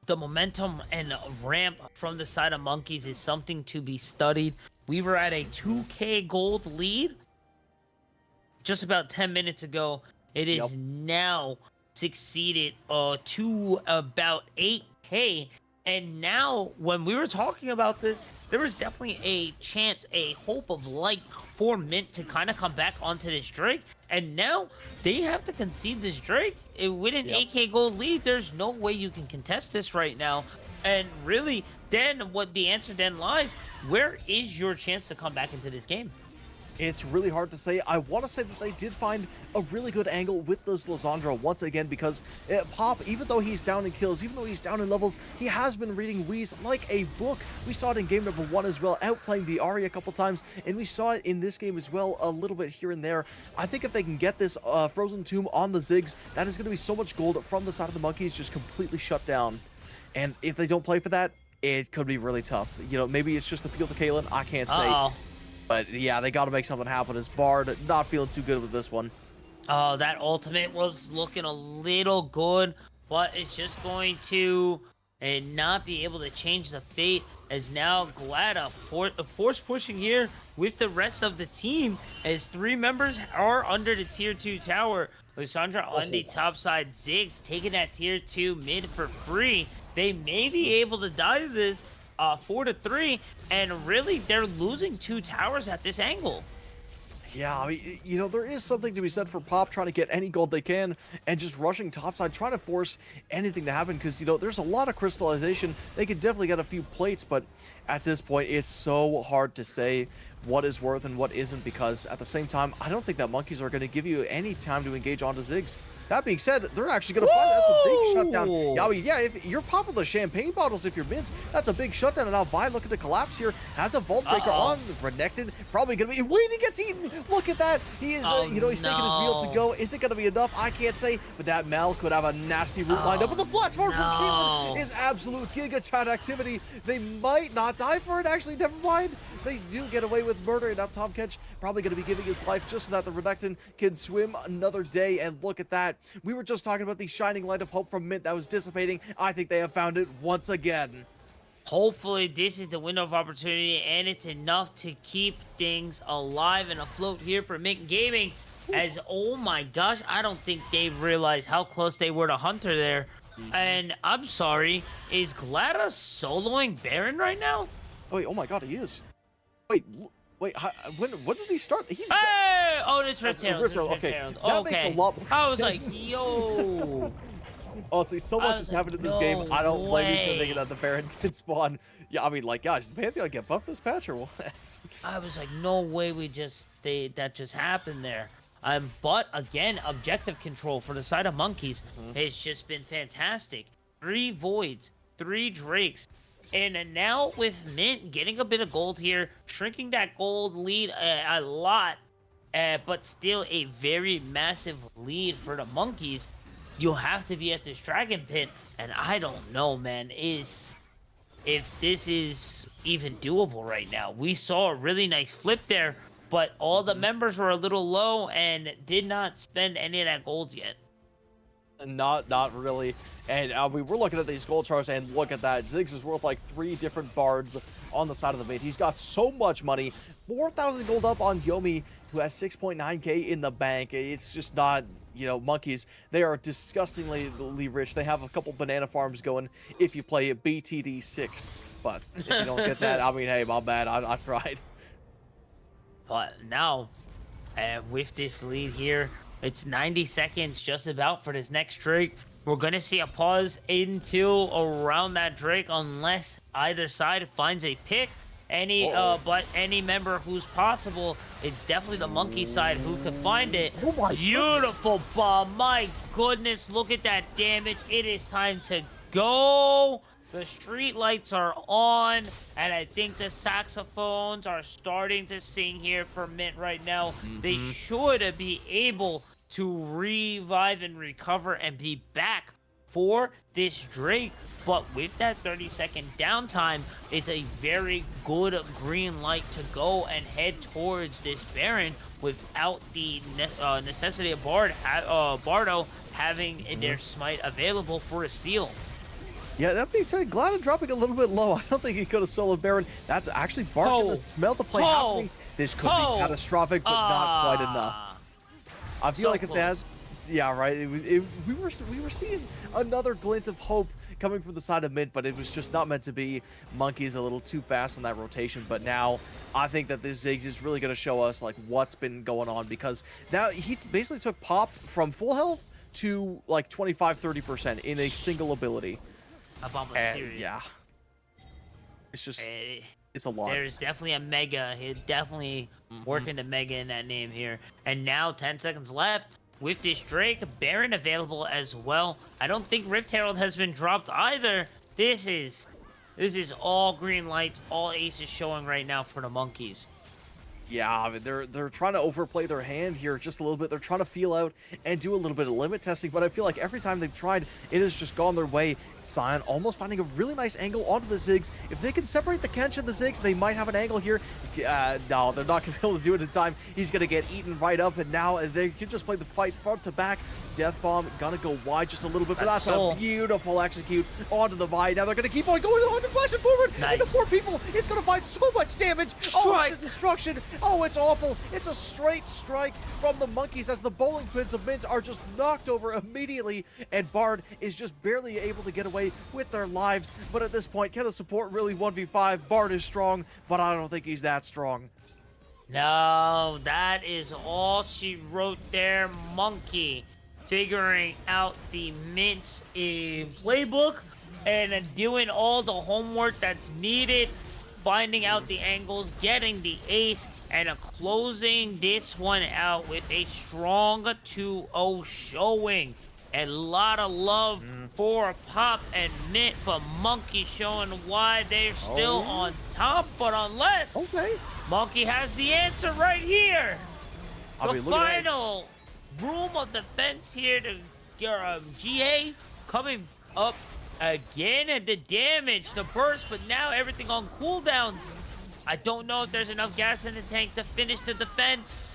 C: The momentum and ramp from the side of Monkeys is something to be studied. We were at a 2K gold lead just about 10 minutes ago. It is now succeeded to about 8K. And now, when we were talking about this, there was definitely a chance, a hope of light for Mint to kind of come back onto this Drake. And now, they have to concede this Drake. With an 8K gold lead, there's no way you can contest this right now. And really, then what the answer then lies, where is your chance to come back into this game?
D: It's really hard to say. I want to say that they did find a really good angle with this Lissandra once again because Pop, even though he's down in kills, even though he's down in levels, he has been reading Weez like a book. We saw it in game number 1 as well, outplaying the Ahri a couple times, and we saw it in this game as well a little bit here and there. I think if they can get this Frozen Tomb on the Ziggs, that is going to be so much gold from the side of the Monkeys just completely shut down. And if they don't play for that, it could be really tough. You know, maybe it's just appeal to Caitlyn, I can't say. But yeah, they got to make something happen as Bard not feeling too good with this one.
C: Oh, that ultimate was looking a little good, but it's just going to not be able to change the fate as now Glada force pushing here with the rest of the team as 3 members are under the tier 2 tower. Lissandra on the top side, Ziggs taking that tier 2 mid for free. They may be able to die this 4-3, and really they're losing 2 towers at this angle.
D: Yeah, I mean, you know, there is something to be said for Pop trying to get any gold they can and just rushing topside, trying to force anything to happen because, you know, there's a lot of crystallization. They could definitely get a few plates, but at this point, it's so hard to say what is worth and what isn't because at the same time, I don't think that Monkeys are going to give you any time to engage onto Ziggs. That being said, they're actually going to find that's a big shutdown. Yeah, I mean, yeah, if you're popping the champagne bottles, if you're Mints, that's a big shutdown. And now Vi looking to collapse here, has a Vault Breaker on, Renekton, probably going to be, wait, he gets eaten. Look at that. He is, you know, he's taking his meal to go. Is it going to be enough? I can't say, but that Mal could have a nasty route lined up. But the flash forward from Caitlyn is absolute Giga Chat activity. They might not die for it, actually, never mind. They do get away with murder, and up Tom Catch probably going to be giving his life just so that the Renekton can swim another day. And look at that. We were just talking about the shining light of hope from Mint that was dissipating. I think they have found it once again.
C: Hopefully this is the window of opportunity and it's enough to keep things alive and afloat here for Mint Gaming. As, oh my gosh, I don't think they realized how close they were to Hunter there. And I'm sorry, is Glada soloing Baron right now?
D: Wait, oh my god, he is. Wait, when did he start?
C: Hey! Oh, it's Rift Herald.
D: Okay, that makes a lot more sense.
C: I was like, yo.
D: Honestly, so much has happened in this game. I don't blame you for thinking that the Baron did spawn. Yeah, I mean, like, gosh, did Pantheon get buffed this patch or what?
C: I was like, no way that just happened there. But again, objective control for the side of Monkeys has just been fantastic. 3 Voids, 3 Drakes, And now with Mint getting a bit of gold here, shrinking that gold lead a lot, but still a very massive lead for the Monkeys, you'll have to be at this Dragon Pit. And I don't know, man, if this is even doable right now. We saw a really nice flip there, but all the members were a little low and did not spend any of that gold yet.
D: Not really. And we're looking at these gold charts, and look at that. Ziggs is worth like 3 different bards on the side of the mid. He's got so much money. 4,000 gold up on Yomi, who has 6.9k in the bank. It's just not, Monkeys. They are disgustingly rich. They have a couple banana farms going if you play BTD 6. But if you don't get that, I mean, hey, my bad. I tried.
C: But now, with this lead here, it's 90 seconds just about for this next Drake. We're going to see a pause into around that Drake unless either side finds a pick. But any member who's possible, it's definitely the Monkey side who can find it.
D: Oh my
C: Beautiful bomb. My goodness, look at that damage. It is time to go. The street lights are on, and I think the saxophones are starting to sing here for Mint right now. They should be able to revive and recover and be back for this Drake. But with that 30-second downtime, it's a very good green light to go and head towards this Baron without the necessity of Bardo having their smite available for a steal.
D: Yeah, that being said, Gladden dropping a little bit low. I don't think he could have soloed Baron. That's actually Bart going to smell the play happening. This could be catastrophic, but not quite enough. I feel like if that, yeah, right. We were seeing another glint of hope coming from the side of mid, but it was just not meant to be. Monkey's a little too fast on that rotation, but now I think that this Ziggs is really going to show us like what's been going on, because now he basically took Pop from full health to like 25-30% in a single ability. Yeah, it's just it's a lot.
C: There's definitely a mega. He's definitely working the mega in that name here. And now 10 seconds left with this Drake. Baron available as well. I don't think Rift Herald has been dropped either. This is all green lights, all aces showing right now for the Monkeys.
D: Yeah, I mean, they're trying to overplay their hand here just a little bit. They're trying to feel out and do a little bit of limit testing, but I feel like every time they've tried, it has just gone their way. Sion almost finding a really nice angle onto the Ziggs. If they can separate the Kench and the Ziggs, they might have an angle here. No, they're not going to be able to do it in time. He's going to get eaten right up, and now they can just play the fight front to back. Death Bomb gonna go wide just a little bit, but that's a beautiful execute onto the Vi. Now they're gonna keep on going on and flashing forward into 4 people. It's gonna find so much damage. Oh, it's a destruction. Oh, it's awful. It's a straight strike from the Monkeys as the bowling pins of Mint are just knocked over immediately, and Bard is just barely able to get away with their lives. But at this point, can a support really 1v5? Bard is strong, but I don't think he's that strong.
C: No, that is all she wrote there, Monkey. Figuring out the Mint's playbook and doing all the homework that's needed, finding out the angles, getting the ace, and closing this one out with a strong 2-0 showing. A lot of love for Pop and Mint, but Monkey showing why they're still on top. But unless Monkey has the answer right here, the final room of defense here to your GA coming up again, and the damage, the burst, but now everything on cooldowns. I don't know if there's enough gas in the tank to finish the defense.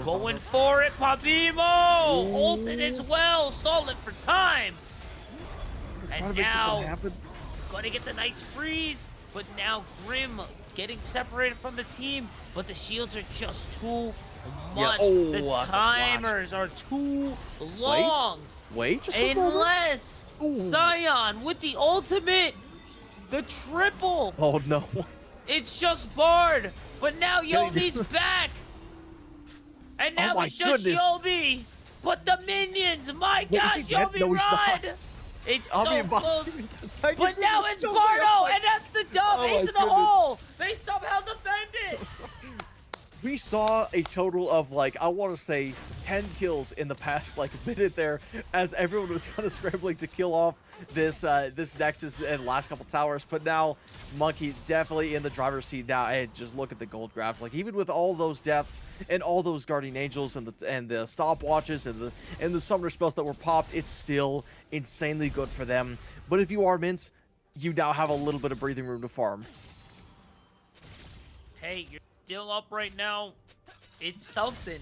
C: Going for it, Pabimo! Ulted as well, stall it for time. And now, gonna get the nice freeze, but now Grim getting separated from the team, but the shields are just too much. The timers are too long.
D: Wait just a moment.
C: Unless Sion with the ultimate, the triple.
D: Oh no.
C: It's just Bard, but now Yomi's back. And now it's just Yomi. But the minions, my gosh, Yomi run! It's so close. But now it's Bardo, and that's the dub. Ace in the hole. They somehow defend it.
D: we saw a total of like, I want to say 10 kills in the past like minute there, as everyone was kind of scrambling to kill off this this Nexus and last couple towers. But now Monkey definitely in the driver's seat now, and just look at the gold grabs. Like even with all those deaths and all those guardian angels and the stopwatches and the summoner spells that were popped, it's still insanely good for them. But if you are Mint, you now have a little bit of breathing room to farm.
C: Hey, you're still up right now. It's something.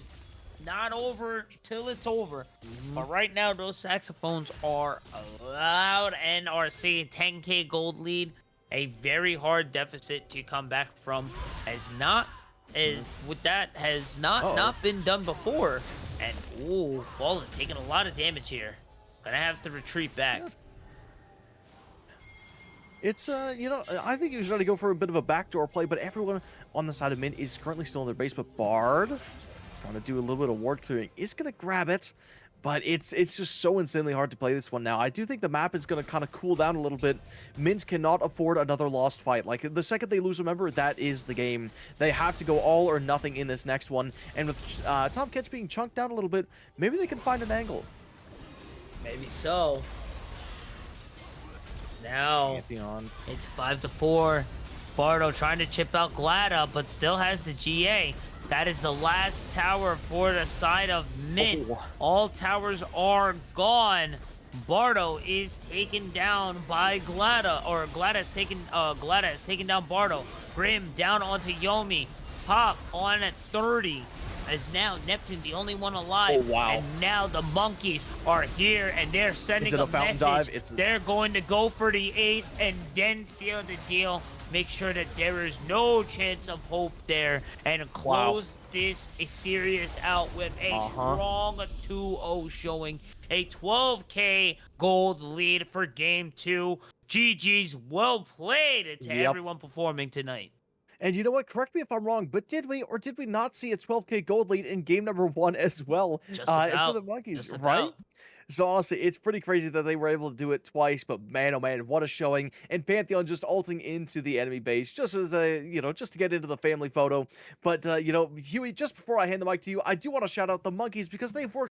C: Not over till it's over. But right now, those saxophones are loud and are seeing 10k gold lead. A very hard deficit to come back from. Has not been done before. And ooh, Fallen taking a lot of damage here. Gonna have to retreat back.
D: Yeah. It's, you know, I think he was trying to go for a bit of a backdoor play, but everyone on the side of Mint is currently still in their base. But Bard, trying to do a little bit of ward clearing, is going to grab it. But it's just so insanely hard to play this one now. I do think the map is going to kind of cool down a little bit. Mint cannot afford another lost fight. Like, the second they lose a member, that is the game. They have to go all or nothing in this next one. And with Tom Ketch being chunked down a little bit, maybe they can find an angle.
C: Maybe so. Now,
D: Pantheon.
C: it's 5-4. Bardo trying to chip out Glada, but still has the GA. That is the last tower for the side of Mint.
D: Oh.
C: All towers are gone. Bardo is taken down by Glada, or Glada has taken down Bardo. Grim down onto Yomi. Pop on at 30. As now Neptune the only one alive.
D: Oh, wow.
C: And now the monkeys are here and they're sending
D: Is it a fountain
C: message.
D: dive?
C: They're going to go for the ace and then seal the deal. Make sure that there is no chance of hope there and close this series out with a strong 2-0 showing. A 12k gold lead for game 2. GG's, well played to everyone performing tonight.
D: And you know what? Correct me if I'm wrong, but did we or did we not see a 12k gold lead in game number 1 as well
C: Just about,
D: for the Monkeys,
C: just
D: right?
C: about.
D: So honestly, it's pretty crazy that they were able to do it twice, but man, oh man, what a showing. And Pantheon just ulting into the enemy base, just as a, you know, just to get into the family photo. But, you know, Huey, just before I hand the mic to you, I do want to shout out the Monkeys because they've worked